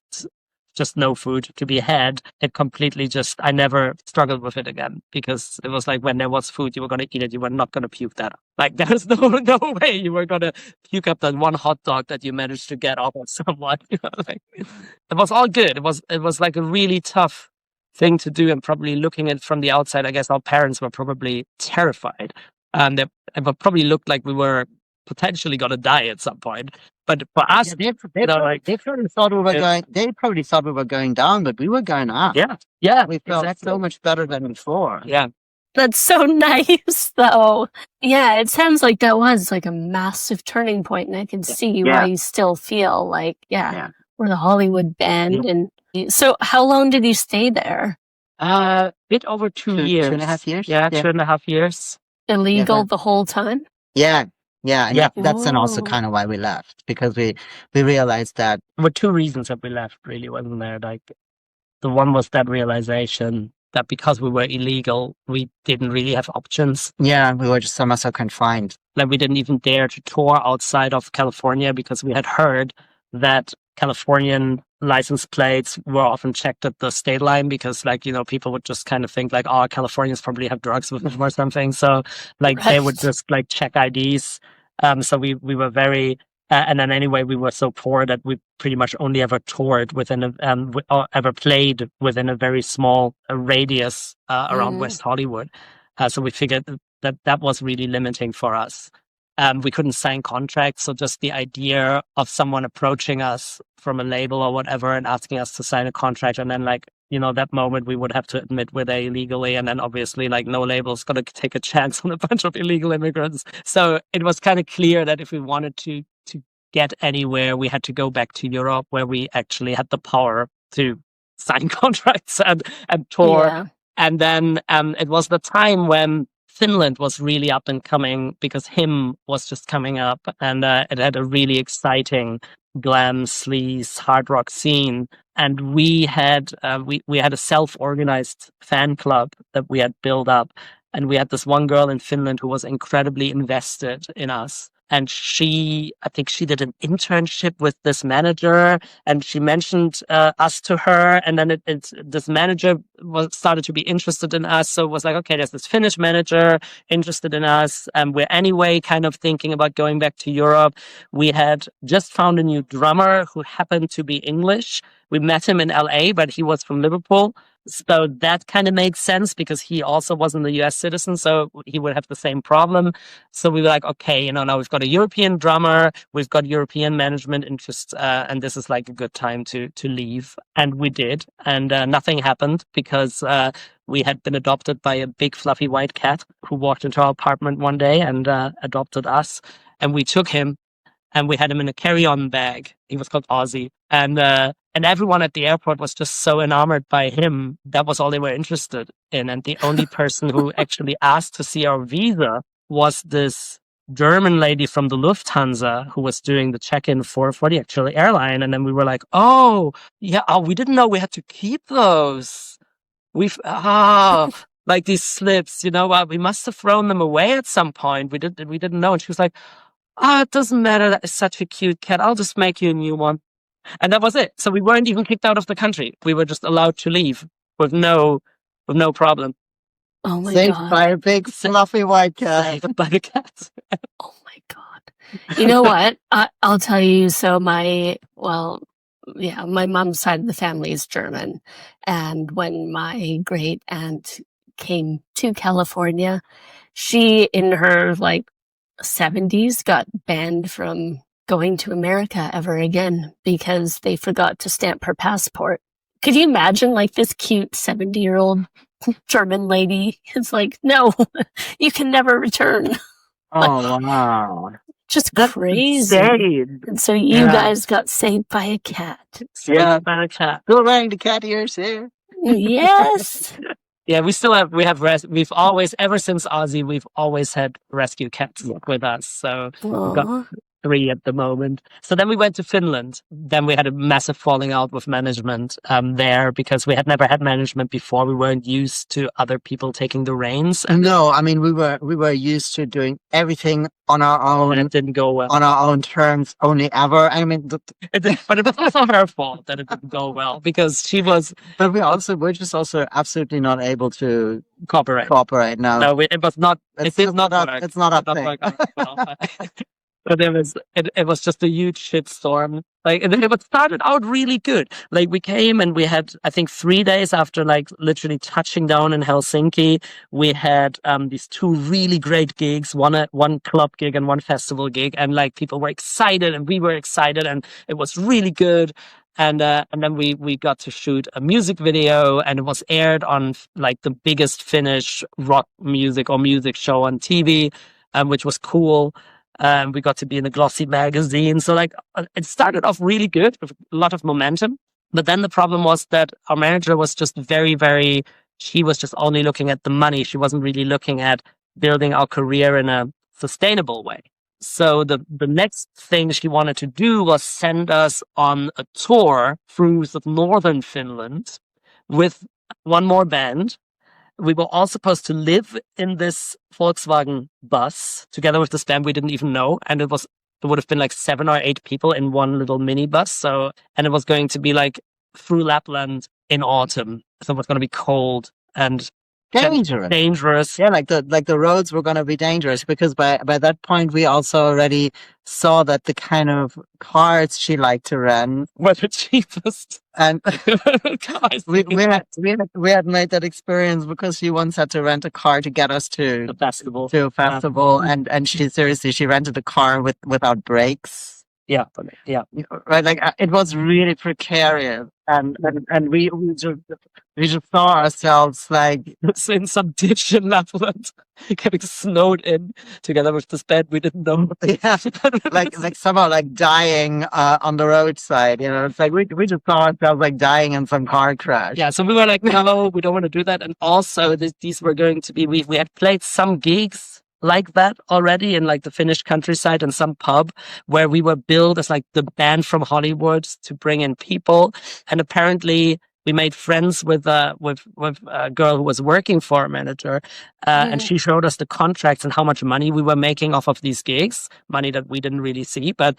no food to be had, it completely I never struggled with it again, because it was like when there was food, you were going to eat it. You were not going to puke that up. Like there's no way you were going to puke up that one hot dog that you managed to get off of someone. Like, it was all good. It was like a really tough thing to do, and probably looking at it from the outside, I guess our parents were probably terrified. It probably looked like we were potentially going to die at some point. But for us, they probably thought we were going. They probably thought we were going down, but we were going up. Yeah, We felt so much better than before. Yeah. That's so nice, though. Yeah, it sounds like that was like a massive turning point, and I can see why you still feel like, we're the Hollywood band. And so how long did you stay there? Bit over 2 years. 2.5 years? Yeah, 2.5 years. Illegal the whole time? Yeah. And that's then also Oh. kind of why we left, because we realized that There were two reasons that we left, really, wasn't there? Like, the one was that realization that because we were illegal, we didn't really have options. we were just somehow so confined. Like, we didn't even dare to tour outside of California, because we had heard that Californian license plates were often checked at the state line, because, like, people would just kind of think like, oh, Californians probably have drugs with them or something. So, like, they would just like check IDs. So we were very, and then anyway, we were so poor that we pretty much only ever toured within or ever played within a very small radius around West Hollywood. So we figured that was really limiting for us. We couldn't sign contracts, so just the idea of someone approaching us from a label or whatever and asking us to sign a contract, and then like, that moment we would have to admit we're there illegally, and then obviously like no label's going to take a chance on a bunch of illegal immigrants. So it was kind of clear that if we wanted to get anywhere, we had to go back to Europe, where we actually had the power to sign contracts and tour. Yeah. And then it was the time when Finland was really up and coming, because Him was just coming up, and it had a really exciting glam, sleaze, hard rock scene. And we had we had a self-organized fan club that we had built up, and we had this one girl in Finland who was incredibly invested in us. And I think she did an internship with this manager, and she mentioned us to her. And then this manager started to be interested in us. So it was like, okay, there's this Finnish manager interested in us. And we're anyway kind of thinking about going back to Europe. We had just found a new drummer who happened to be English. We met him in LA, but he was from Liverpool. So that kind of made sense, because he also wasn't a US citizen, so he would have the same problem. So we were like, okay, now we've got a European drummer, we've got European management interest, and this is like a good time to leave. And we did, and nothing happened, because we had been adopted by a big fluffy white cat who walked into our apartment one day and adopted us. And we took him, and we had him in a carry-on bag. He was called Ozzy. And everyone at the airport was just so enamored by him. That was all they were interested in. And the only person who actually asked to see our visa was this German lady from the Lufthansa, who was doing the check-in for the actual airline. And then we were like, we didn't know we had to keep those. Like these slips, we must have thrown them away at some point. We didn't know. And she was like, it doesn't matter. That is such a cute cat. I'll just make you a new one. And that was it. So we weren't even kicked out of the country. We were just allowed to leave with no problem. Oh my Saved God. by a big fluffy white cat. Saved by the cat. Oh my God. You know what? I'll tell you. So my mom's side of the family is German. And when my great aunt came to California, she, in her 70s, got banned from going to America ever again because they forgot to stamp her passport. Could you imagine this cute 70-year-old German lady is like, no, you can never return. Oh, wow. Just That's crazy. insane. And so you guys got saved by a cat. Yeah. By a cat. Still wearing the cat ears here. Yes. Yeah, we've always, ever since Ozzy, we've always had rescue cats with us. So we've got Aw. 3 at the moment. So then we went to Finland. Then we had a massive falling out with management there because we had never had management before. We weren't used to other people taking the reins. No, I mean we were used to doing everything on our own, And it didn't go well. on our own terms, only ever. I mean, But it was also her fault that it didn't go well because she was but we're just also absolutely not able to cooperate. now. No, it was not. It's It did just not not work. it's not It a did not thing. work out well. But it was just a huge shitstorm. It started out really good. We came and we had, I think 3 days after literally touching down in Helsinki, we had these 2 really great gigs, one club gig and one festival gig, and people were excited and we were excited and it was really good. And then we got to shoot a music video and it was aired on the biggest Finnish rock music or music show on TV, which was cool. We got to be in a glossy magazine. So it started off really good with a lot of momentum. But then the problem was that our manager was just she was just only looking at the money. She wasn't really looking at building our career in a sustainable way. So the next thing she wanted to do was send us on a tour through northern Finland with one more band. We were all supposed to live in this Volkswagen bus together with this band we didn't even know. And it would have been 7 or 8 people in one little minibus. And it was going to be through Lapland in autumn. So it was going to be cold and dangerous. Yeah, the roads were going to be dangerous because by that point we also already saw that the kind of cars she liked to rent were the cheapest. And cars. we had made that experience because she once had to rent a car to get us to a festival. And she rented a car without brakes. Yeah. Right, it was really precarious, and we just saw ourselves in some ditch in Lapland, getting snowed in together with this band we didn't know. Yeah, somehow dying on the roadside. It's we just saw ourselves dying in some car crash. Yeah, so we were no, we don't want to do that. And also, these were going to be we had played some gigs like that already in the Finnish countryside and some pub where we were billed as the band from Hollywood to bring in people. And apparently we made friends with a girl who was working for our manager, and she showed us the contracts and how much money we were making off of these gigs, money that we didn't really see, but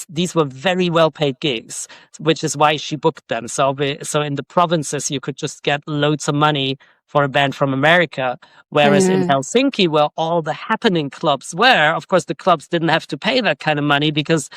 these were very well paid gigs, which is why she booked them. So in the provinces you could just get loads of money for a band from America, whereas in Helsinki, where all the happening clubs were, of course, the clubs didn't have to pay that kind of money because,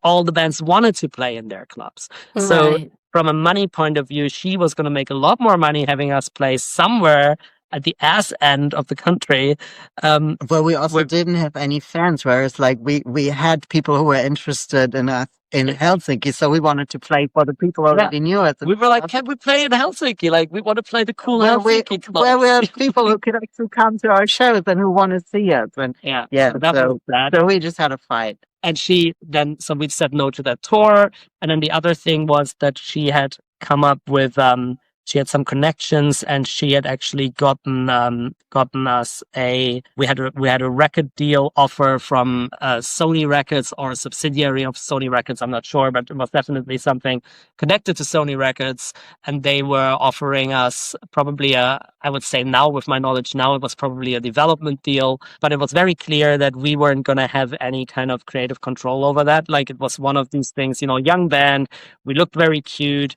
all the bands wanted to play in their clubs. Right. So from a money point of view, she was going to make a lot more money having us play somewhere at the ass end of the country. But we also didn't have any fans, whereas we had people who were interested in us in Helsinki, so we wanted to play for the people who already knew us. We were can we play in Helsinki? We want to play the cool Helsinki clubs. Where we have people who could actually come to our shows and who want to see us. And so we just had a fight. And so we said no to that tour. And then the other thing was that she had come up with, she had some connections and she had actually gotten us we had a record deal offer from Sony Records or a subsidiary of Sony Records. I'm not sure, but it was definitely something connected to Sony Records. And they were offering us probably I would say now with my knowledge now, it was probably a development deal, but it was very clear that we weren't going to have any kind of creative control over that. It was one of these things, young band, we looked very cute,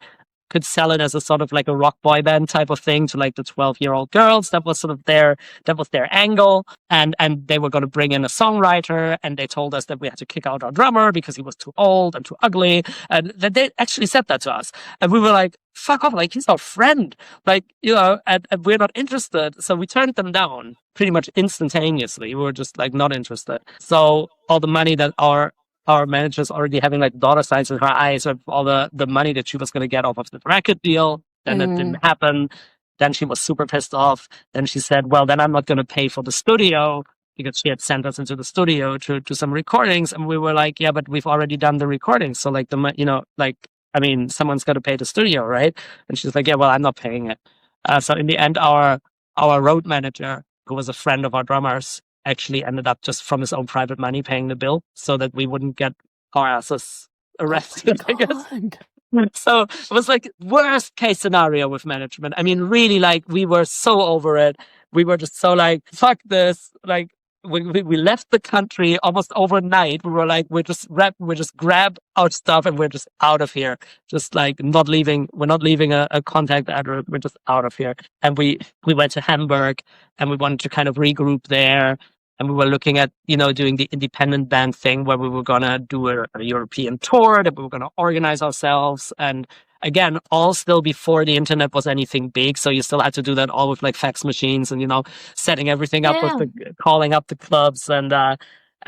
could sell it as a sort of like a rock boy band type of thing to like the 12-year-old girls. That was sort of their angle. And they were going to bring in a songwriter, and they told us that we had to kick out our drummer because he was too old and too ugly. And they actually said that to us. And we were like, fuck off, like he's our friend. Like, and we're not interested. So we turned them down pretty much instantaneously. We were just like not interested. So all the money that our manager's already having like dollar signs in her eyes of all the money that she was going to get off of the record deal. Then it didn't happen. Then she was super pissed off. Then she said, well, then I'm not going to pay for the studio, because she had sent us into the studio to do some recordings. And we were like, yeah, but we've already done the recordings. So like someone's got to pay the studio, right? And she's like, yeah, well, I'm not paying it. So in the end, our road manager, who was a friend of our drummers, actually ended up just from his own private money paying the bill so that we wouldn't get our asses arrested, I guess. So it was like worst case scenario with management. I mean, really, like we were so over it. We were just so like, fuck this. Like we left the country almost overnight. We were like, we just grab our stuff and we're just out of here. Just like we're not leaving a contact address. We're just out of here. And we went to Hamburg, and we wanted to kind of regroup there. And we were looking at, doing the independent band thing where we were going to do a European tour, that we were going to organize ourselves. And again, all still before the internet was anything big. So you still had to do that all with like fax machines and, setting everything up with calling up the clubs. And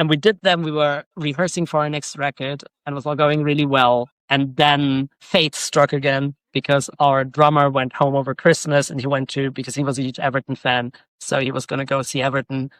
we did them. We were rehearsing for our next record, and it was all going really well. And then fate struck again, because our drummer went home over Christmas, and because he was a huge Everton fan. So he was going to go see Everton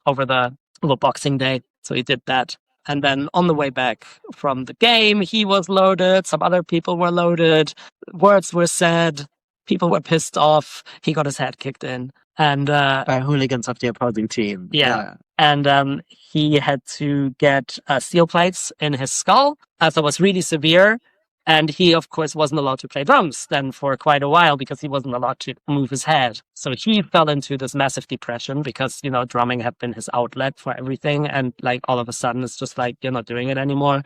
over the Boxing Day. So he did that. And then on the way back from the game, he was loaded. Some other people were loaded. Words were said. People were pissed off. He got his head kicked in. And by hooligans of the opposing team. Yeah. And he had to get steel plates in his skull. So it was really severe. And he, of course, wasn't allowed to play drums then for quite a while, because he wasn't allowed to move his head. So he fell into this massive depression because, drumming had been his outlet for everything. And like all of a sudden, it's just like, you're not doing it anymore.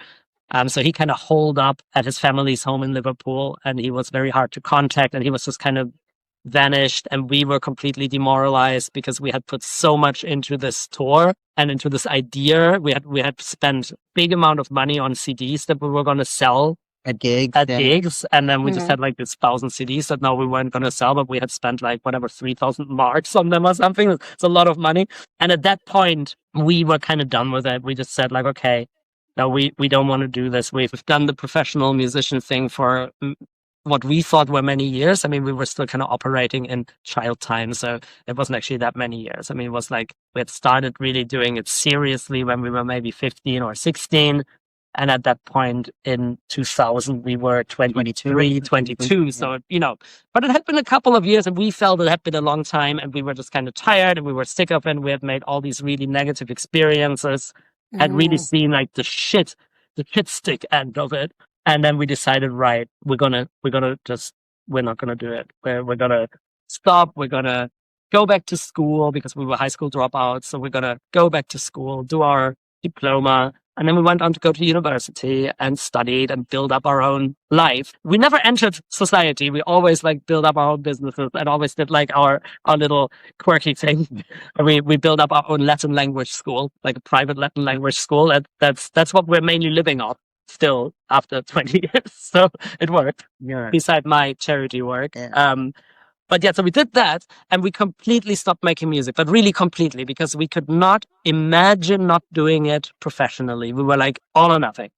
So he kind of holed up at his family's home in Liverpool, and he was very hard to contact, and he was just kind of vanished. And we were completely demoralized because we had put so much into this tour and into this idea. We had spent a big amount of money on CDs that we were going to sell at gigs, and then we just had like this 1,000 CDs that we weren't going to sell, but we had spent like 3,000 marks on them or something. It's a lot of money. And at that point, we were kind of done with it. We just said like, okay, no, we don't want to do this. We've done the professional musician thing for what we thought were many years. I mean, we were still kind of operating in child time, so it wasn't actually that many years. I mean, it was like we had started really doing it seriously when we were maybe 15 or 16. And at that point in 2000, we were 22. So, but it had been a couple of years, and we felt it had been a long time, and we were just kind of tired, and we were sick of it. And we had made all these really negative experiences, had really seen like the shit stick end of it. And then we decided, right, we're not going to do it. We're going to stop. We're going to go back to school, because we were high school dropouts. So we're going to go back to school, do our diploma. And then we went on to go to university and studied and build up our own life. We never entered society. We always like build up our own businesses and always did like our little quirky thing. We built up our own Latin language school, like a private Latin language school. And that's what we're mainly living off still after 20 years. So it worked. Yeah. Beside my charity work. Yeah. But yeah, so we did that, and we completely stopped making music, but really completely, because we could not imagine not doing it professionally. We were like, all or nothing.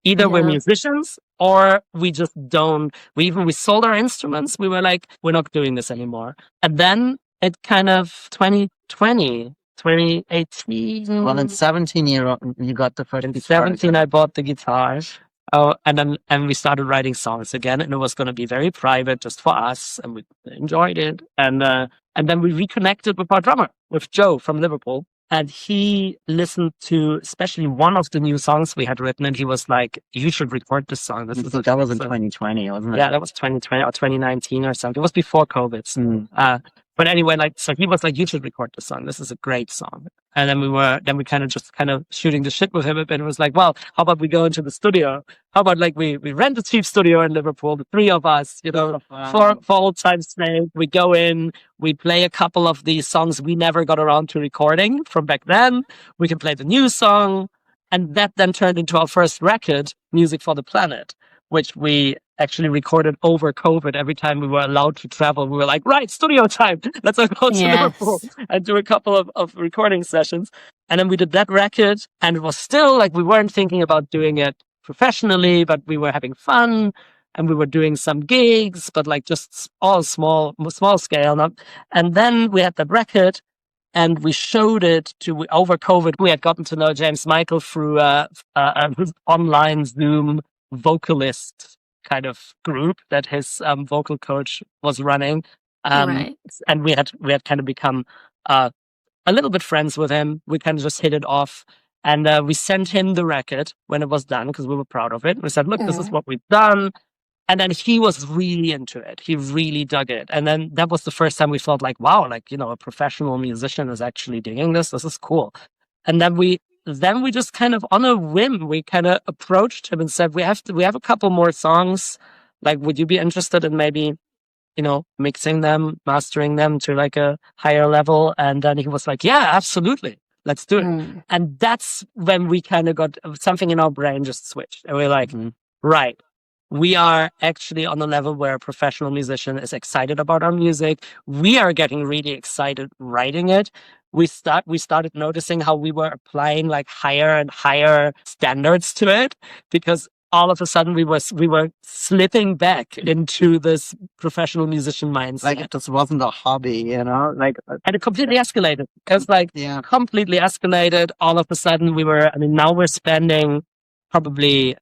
Either we're musicians, or we just don't. We sold our instruments. We were like, we're not doing this anymore. And then it kind of 2020, 2018. Well, in 17, you got the first. In 17, I bought the guitar. Oh, and we started writing songs again, and it was going to be very private, just for us, and we enjoyed it. And then we reconnected with our drummer, with Joe from Liverpool, and he listened to especially one of the new songs we had written, and he was like, "You should record this song." That was in 2020, wasn't it? Yeah, that was 2020 or 2019 or something. It was before COVID. But anyway, like, so he was like, you should record the song. This is a great song. And then we kind of shooting the shit with him a bit. It was like, well, how about we go into the studio? How about like we rent a cheap studio in Liverpool, the three of us, for old time's sake. We go in, we play a couple of these songs we never got around to recording from back then. We can play the new song. And that then turned into our first record, Music for the Planet, which we actually recorded over COVID. Every time we were allowed to travel, we were like, right, studio time. Let's all go to Liverpool and do a couple of recording sessions. And then we did that record, and it was still like, we weren't thinking about doing it professionally, but we were having fun, and we were doing some gigs, but like just all small scale. And then we had that record, and we showed it over COVID. We had gotten to know James Michael through his online Zoom vocalist kind of group that his vocal coach was running. Right. And we had kind of become a little bit friends with him. We kind of just hit it off. And we sent him the record when it was done because we were proud of it. We said, look, this is what we've done. And then he was really into it. He really dug it. And then that was the first time we felt like, wow, like, a professional musician is actually digging this. This is cool. And then we just kind of on a whim, we kind of approached him and said, we have a couple more songs. Like, would you be interested in maybe, mixing them, mastering them to like a higher level? And then he was like, yeah, absolutely. Let's do it. And that's when we kind of got something in our brain just switched. And we're like, right. We are actually on a level where a professional musician is excited about our music. We are getting really excited writing it. We started noticing how we were applying like higher and higher standards to it, because all of a sudden we were slipping back into this professional musician mindset. Like it just wasn't a hobby, and it completely escalated. It's like completely escalated. All of a sudden now we're spending probably,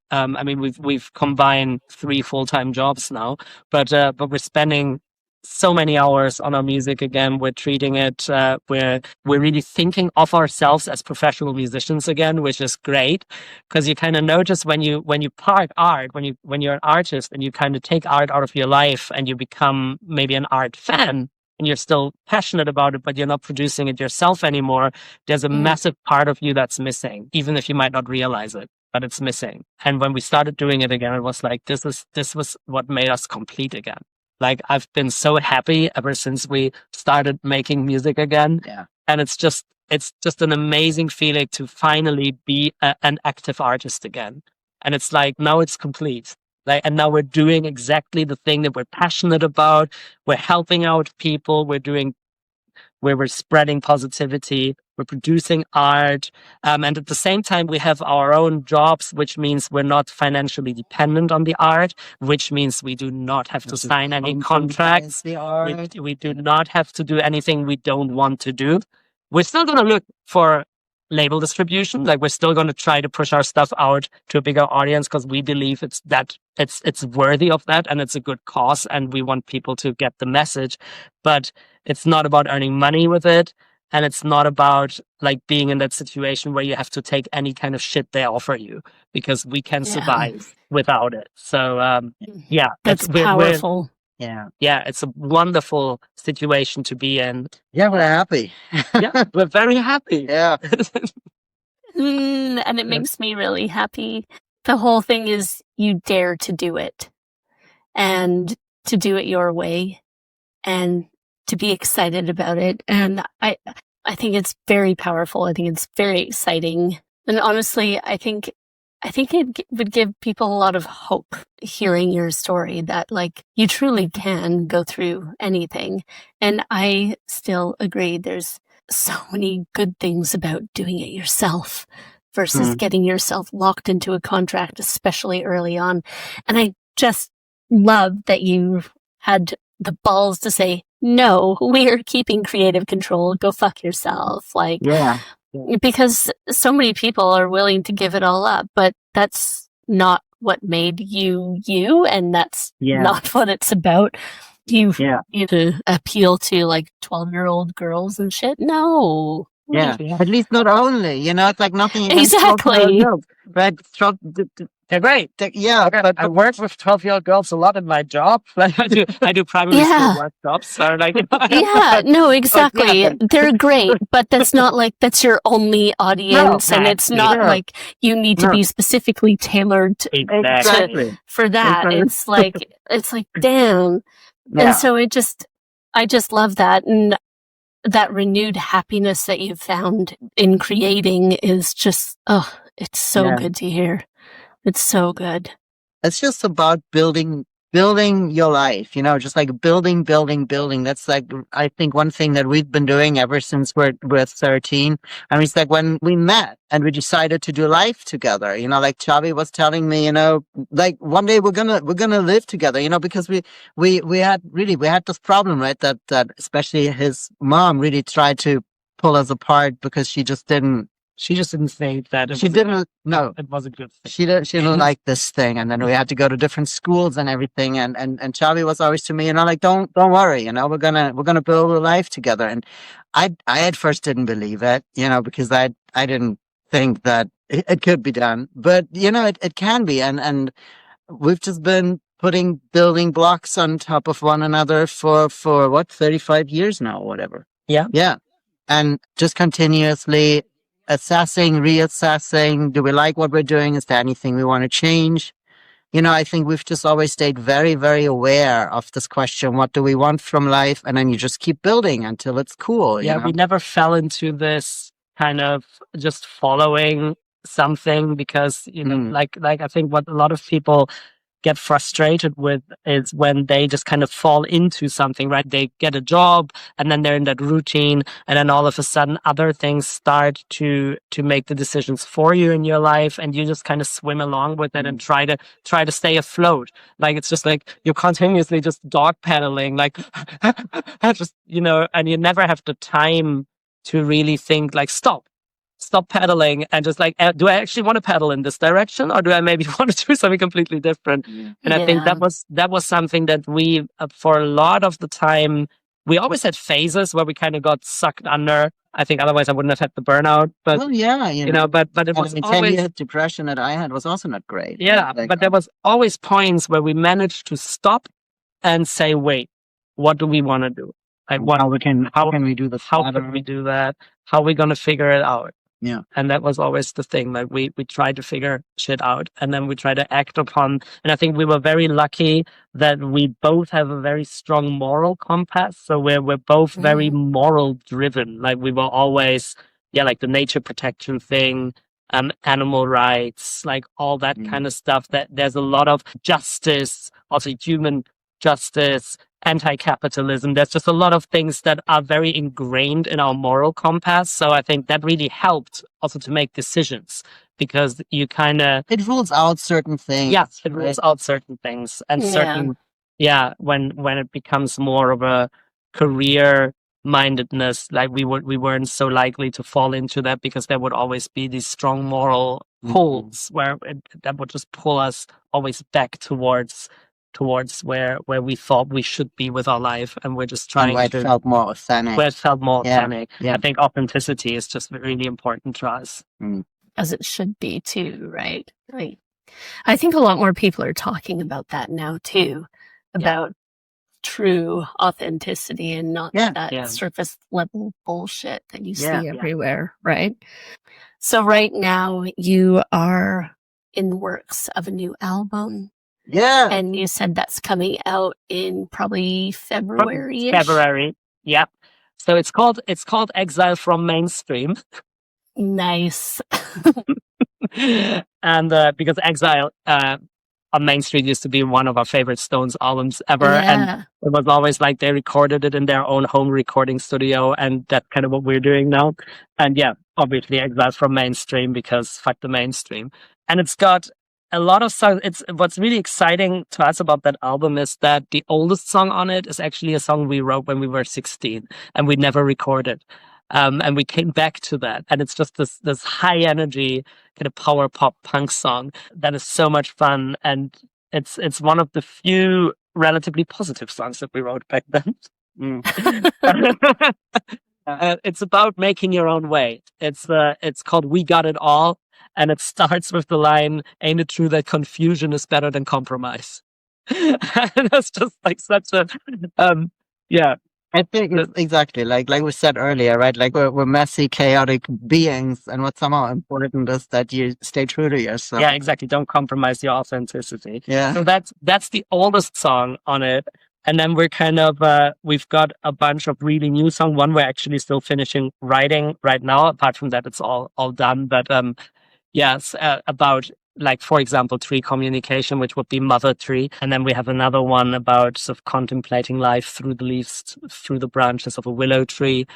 we've combined 3 full-time jobs now, but we're spending so many hours on our music again. We're treating it, we're really thinking of ourselves as professional musicians again, which is great, because you kind of notice when you park art, when you're an artist and you kind of take art out of your life and you become maybe an art fan, and you're still passionate about it, but you're not producing it yourself anymore, there's a massive part of you that's missing, even if you might not realize it. But it's missing. And when we started doing it again, it was like, this was what made us complete again. Like, I've been so happy ever since we started making music again. Yeah. And it's just an amazing feeling to finally be an active artist again. And it's like, now it's complete. Like, and now we're doing exactly the thing that we're passionate about. We're helping out people. We're spreading positivity, we're producing art, and at the same time we have our own jobs, which means we're not financially dependent on the art, which means we do not have to sign any contracts. We do not have to do anything we don't want to do. We're still going to look for label distribution. Like, we're still going to try to push our stuff out to a bigger audience because we believe it's worthy of that, and it's a good cause, and we want people to get the message. But it's not about earning money with it, and it's not about like being in that situation where you have to take any kind of shit they offer you, because we can survive without it. So that's powerful. Yeah, it's a wonderful situation to be in. Yeah, we're happy. Yeah, we're very happy. Yeah. And it makes me really happy. The whole thing is you dare to do it, and to do it your way, and to be excited about it. And I think it's very powerful. I think it's very exciting. And honestly, I think it would give people a lot of hope hearing your story, that like you truly can go through anything. And I still agree there's so many good things about doing it yourself versus getting yourself locked into a contract, especially early on. And I just love that you had the balls to say, no, we are keeping creative control. Go fuck yourself. Like, because so many people are willing to give it all up, but that's not what made you, and that's not what it's about. You to appeal to like 12-year-old girls and shit. No. Yeah. At least not only, it's like nothing. Exactly. But They're great. Yeah, but I work with 12-year-old girls a lot in my job. Like I do primary school workshops. So like, Yeah, no, exactly. yeah. They're great, but that's not like that's your only audience, and it's not like you need to be specifically tailored for that. It's like, damn. And so I just love that, and that renewed happiness that you've found in creating is just, it's so good to hear. It's so good. It's just about building your life, just like building. That's like, I think one thing that we've been doing ever since we're 13. I mean, it's like when we met and we decided to do life together, like Xavi was telling me, like one day we're gonna live together, because we had this problem, right? That especially his mom really tried to pull us apart because she just didn't think that it was a good thing. She didn't like this thing, and then we had to go to different schools and everything. And Xavi was always to me, like, don't worry, we're gonna build a life together. And I at first didn't believe it, because I didn't think that it could be done, but it can be, and we've just been putting building blocks on top of one another for what 35 years now, or whatever. Yeah, and just continuously assessing, reassessing. Do we like what we're doing? Is there anything we want to change? I think we've just always stayed very, very aware of this question: what do we want from life? And then you just keep building until it's cool. Yeah, we never fell into this kind of just following something because like I think what a lot of people get frustrated with is when they just kind of fall into something, right? They get a job and then they're in that routine, and then all of a sudden other things start to make the decisions for you in your life, and you just kind of swim along with it and try to stay afloat. Like it's just like you're continuously just dog pedaling, like just and you never have the time to really think like stop pedaling and just like, do I actually want to pedal in this direction, or do I maybe want to do something completely different? And I think that was something that we, for a lot of the time, we always had phases where we kind of got sucked under. I think otherwise I wouldn't have had the burnout. But but it was always 10 years depression that I had was also not great. Yeah, but there was always points where we managed to stop and say, wait, what do we want to do? Like how can we do this? How can we do that? How are we going to figure it out? Yeah. And that was always the thing. Like we tried to figure shit out, and then we try to act upon. And I think we were very lucky that we both have a very strong moral compass. So we're both very moral driven. Like we were always, like the nature protection thing, animal rights, like all that kind of stuff. That there's a lot of justice, also human justice, anti-capitalism. There's just a lot of things that are very ingrained in our moral compass. So I think that really helped also to make decisions, because you kind of... It rules out certain things. Yeah, it rules out certain things. And when it becomes more of a career mindedness, like we weren't so likely to fall into that, because there would always be these strong moral pulls where that would just pull us always back towards where we thought we should be with our life, and we're just trying where it felt more authentic. Yeah. I think authenticity is just really important to us. As it should be too, right? Like, I think a lot more people are talking about that now too, about true authenticity and not that surface level bullshit that you see everywhere, right? So right now you are in the works of a new album. Yeah. And you said that's coming out in probably February-ish? February, yep. So it's called Exile from Mainstream. Nice. And because Exile on Main Street used to be one of our favorite Stones albums ever. And it was always like they recorded it in their own home recording studio, and that's kind of what we're doing now. And obviously Exile from Mainstream, because fuck the mainstream. And it's got a lot of songs. What's really exciting to us about that album is that the oldest song on it is actually a song we wrote when we were 16 and we never recorded. And we came back to that, and it's just this high energy kind of power pop punk song that is so much fun, and it's one of the few relatively positive songs that we wrote back then. It's about making your own way. It's called We Got It All. and it starts with the line, "Ain't it true that confusion is better than compromise?" And that's just like such a, yeah. I think it's exactly like we said earlier, right? Like we're messy, chaotic beings, and what's somehow important is that you stay true to yourself. Yeah, exactly. Don't compromise your authenticity. Yeah. So that's the oldest song on it. And then we're kind of, we've got a bunch of really new songs. One we're actually still finishing writing right now. Apart from that, it's all done. But yes, about, like, for example, tree communication, which would be mother tree. And then we have another one about sort of contemplating life through the leaves, through the branches of a willow tree.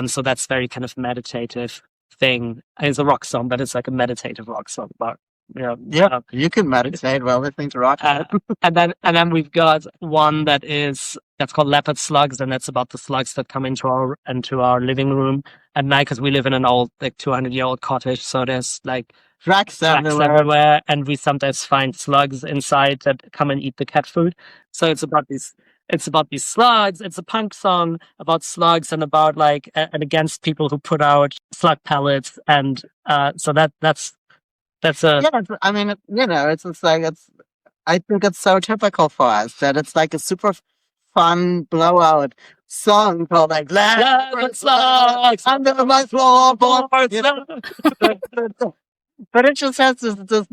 So that's very kind of meditative thing. It's a rock song, but it's like a meditative rock song about, yeah, you can meditate while listening to rock. and then we've got one that's called Leopard Slugs, and that's about the slugs that come into our living room at night, because we live in an old, like, 200-year-old cottage, so there's like tracks everywhere, and we sometimes find slugs inside that come and eat the cat food. So it's about these slugs. It's a punk song about slugs and about like and against people who put out slug pellets, and so that's a yeah. I mean, it's like I think it's so typical for us that it's like a super fun blowout song called like Leopard Slugs under my floorboard. But it just has this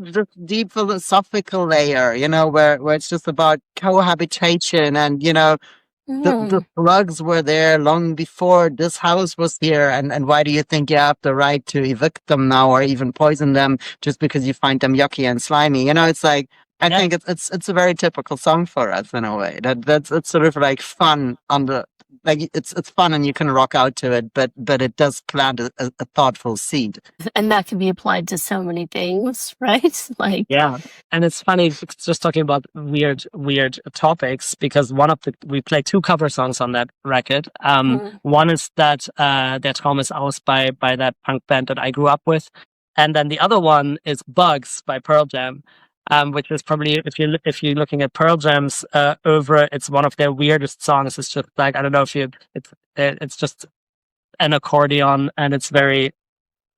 deep philosophical layer, where it's just about cohabitation, and the slugs were there long before this house was here, and why do you think you have the right to evict them now or even poison them just because you find them yucky and slimy? It's like I think it's a very typical song for us in a way. It's sort of like fun it's fun and you can rock out to it, but it does plant a thoughtful seed. And that can be applied to so many things, right? Like, yeah. And it's funny just talking about weird topics, because we play 2 cover songs on that record. One is that Der Traum ist aus by that punk band that I grew up with, and then the other one is Bugs by Pearl Jam. Which is probably, if you're looking at Pearl Jam's oeuvre, it's one of their weirdest songs. It's just like, I don't know if it's just an accordion, and it's very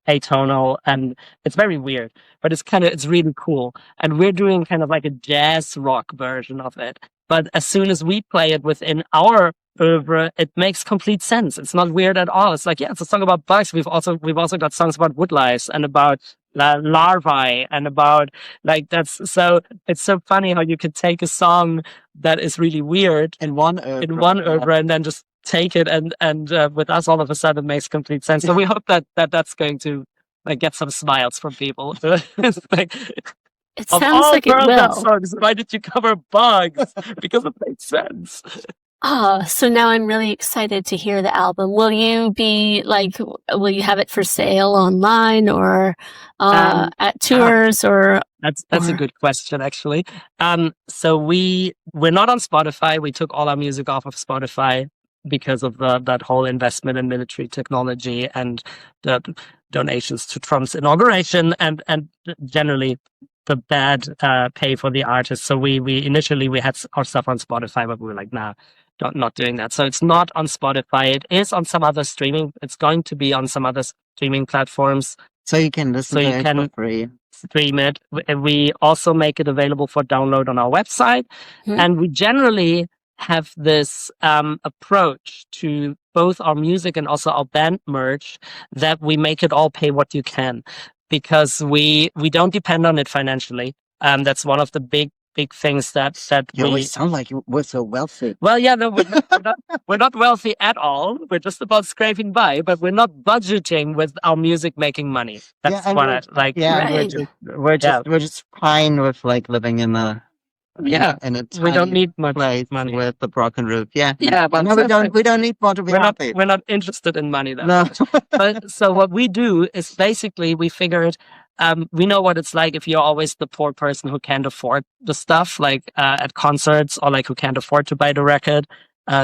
atonal, and it's very weird, but it's really cool. And we're doing kind of like a jazz rock version of it. But as soon as we play it within our oeuvre, it makes complete sense. It's not weird at all. It's like, yeah, it's a song about bugs. We've also got songs about woodlice and about larvae and about, like, it's so funny how you could take a song that is really weird in one oeuvre and then just take it and with us all of a sudden it makes complete sense. So we hope that's going to, like, get some smiles from people. It's like, it sounds like it will. Songs, why did you cover bugs? Because it makes sense. So now I'm really excited to hear the album. Will you have it for sale online or at tours or? That's a good question, actually. So we're not on Spotify. We took all our music off of Spotify because of that whole investment in military technology and the donations to Trump's inauguration and generally the bad pay for the artists. So we initially had our stuff on Spotify, but we were like, nah, not doing that. So it's not on Spotify. It is on some other streaming. It's going to be on some other streaming platforms. So you can listen to it for free. Stream it. We also make it available for download on our website. And we generally have this approach to both our music and also our band merch, that we make it all pay what you can, because we don't depend on it financially. That's one of the big things that you always sound like we're so wealthy. Well, yeah, no, we're not wealthy at all. We're just about scraping by, but we're not budgeting with our music making money. That's what I like. Yeah, right. we're just fine with like living in a in a we don't need much place money with the broken roof. Yeah, but no, we don't need more to be happy. We're not interested in money though. No. But so what we do is basically we figured. We know what it's like if you're always the poor person who can't afford the stuff, like at concerts, or like who can't afford to buy the record.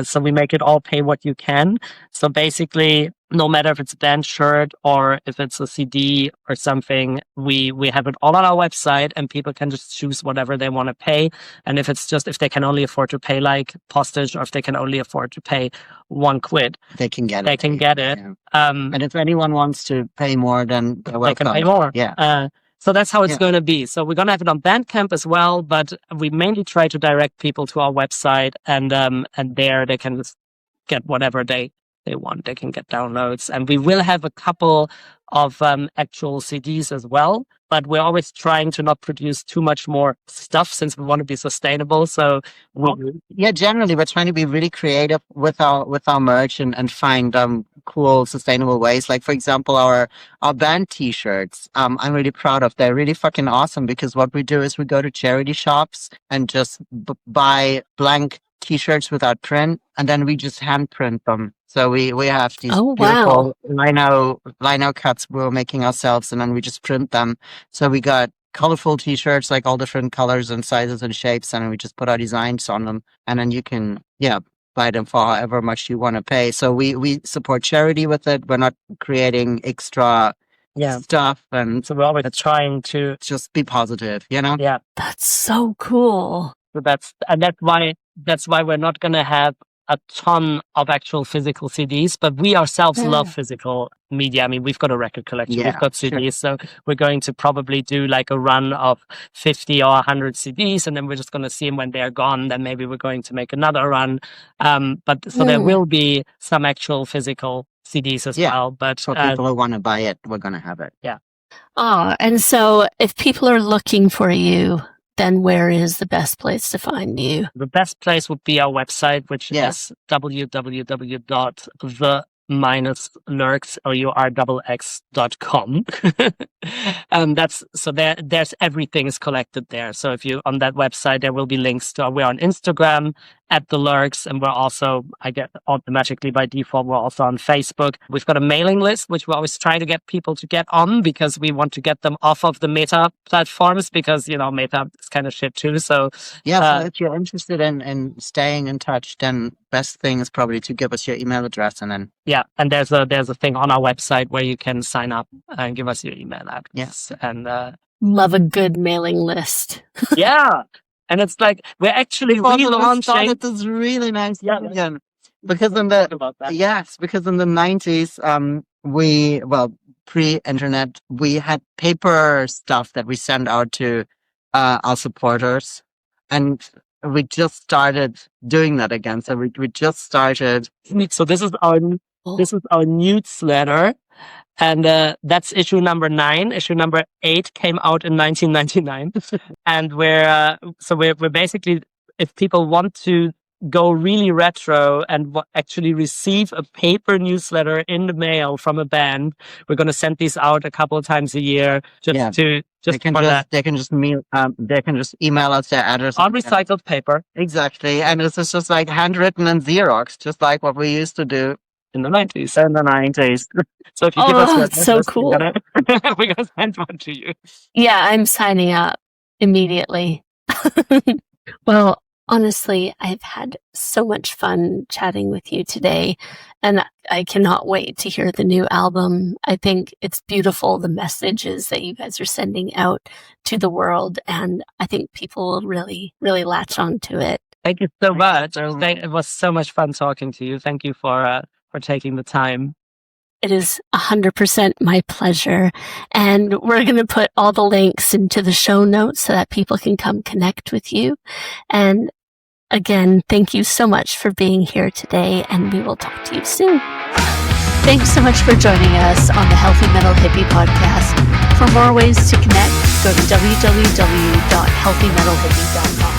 So we make it all pay what you can. So basically, no matter if it's a band shirt or if it's a CD or something, we have it all on our website, and people can just choose whatever they want to pay. And if they can only afford to pay like postage, or if they can only afford to pay £1, they can get they it. can get it. Yeah. And if anyone wants to pay more, then they're welcome. They can pay more. Yeah. So that's how it's going to be. So we're going to have it on Bandcamp as well, but we mainly try to direct people to our website, and there they can just get whatever they want. They can get downloads, and we will have a couple of actual CDs as well, but we're always trying to not produce too much more stuff since we want to be sustainable. So generally we're trying to be really creative with our merch and find cool sustainable ways. Like, for example, our band t-shirts, I'm really proud of. They're really fucking awesome, because what we do is we go to charity shops and just buy blank t-shirts without print, and then we just hand print them. So we have these beautiful lino cuts we're making ourselves, and then we just print them. So we got colorful t-shirts, like all different colors and sizes and shapes, and we just put our designs on them, and then you can buy them for however much you want to pay. So we support charity with it. We're not creating extra stuff, and so we're always trying to just be positive, Yeah, that's so cool. So that's why we're not going to have a ton of actual physical CDs, but we ourselves love physical media. I mean, we've got a record collection, we've got CDs, so we're going to probably do like a run of 50 or 100 CDs, and then we're just going to see them when they're gone. Then maybe we're going to make another run. There will be some actual physical CDs as well. But for people who want to buy it, we're going to have it. Yeah. And so if people are looking for you, then where is the best place to find you? The best place would be our website, which is www.the-Lürxx.com. There's everything is collected there. So if you on that website, there will be links to. We're on Instagram at the Lürxx, and we're also, I get automatically by default, we're also on Facebook. We've got a mailing list, which we always try to get people to get on, because we want to get them off of the Meta platforms, because Meta is kind of shit too. So so if you're interested in staying in touch, then best thing is probably to give us your email address, and then and there's a thing on our website where you can sign up and give us your email address. Yes, and love a good mailing list. And it's like we're actually relaunching this really nice again. Because in the 90s, pre-internet, we had paper stuff that we sent out to our supporters, and we just started doing that again. So we just started. So this is our newsletter, and that's issue number 9. Issue number 8 came out in 1999, and we're basically, if people want to go really retro and actually receive a paper newsletter in the mail from a band, we're going to send these out a couple of times a year. They can just email us their address on recycled paper. Exactly, and this is just like handwritten and Xerox, just like what we used to do in the 90s. So if you give us your so cool. we're gonna send one to you. Yeah, I'm signing up immediately. Well, honestly, I've had so much fun chatting with you today, and I cannot wait to hear the new album. I think it's beautiful, the messages that you guys are sending out to the world, and I think people will really, really latch on to it. Thank you so much. It was so much fun talking to you. Thank you for taking the time. It is 100% my pleasure. And we're going to put all the links into the show notes so that people can come connect with you. And again, thank you so much for being here today, and we will talk to you soon. Thanks so much for joining us on the Healthy Metal Hippie podcast. For more ways to connect, go to www.healthymetalhippie.com.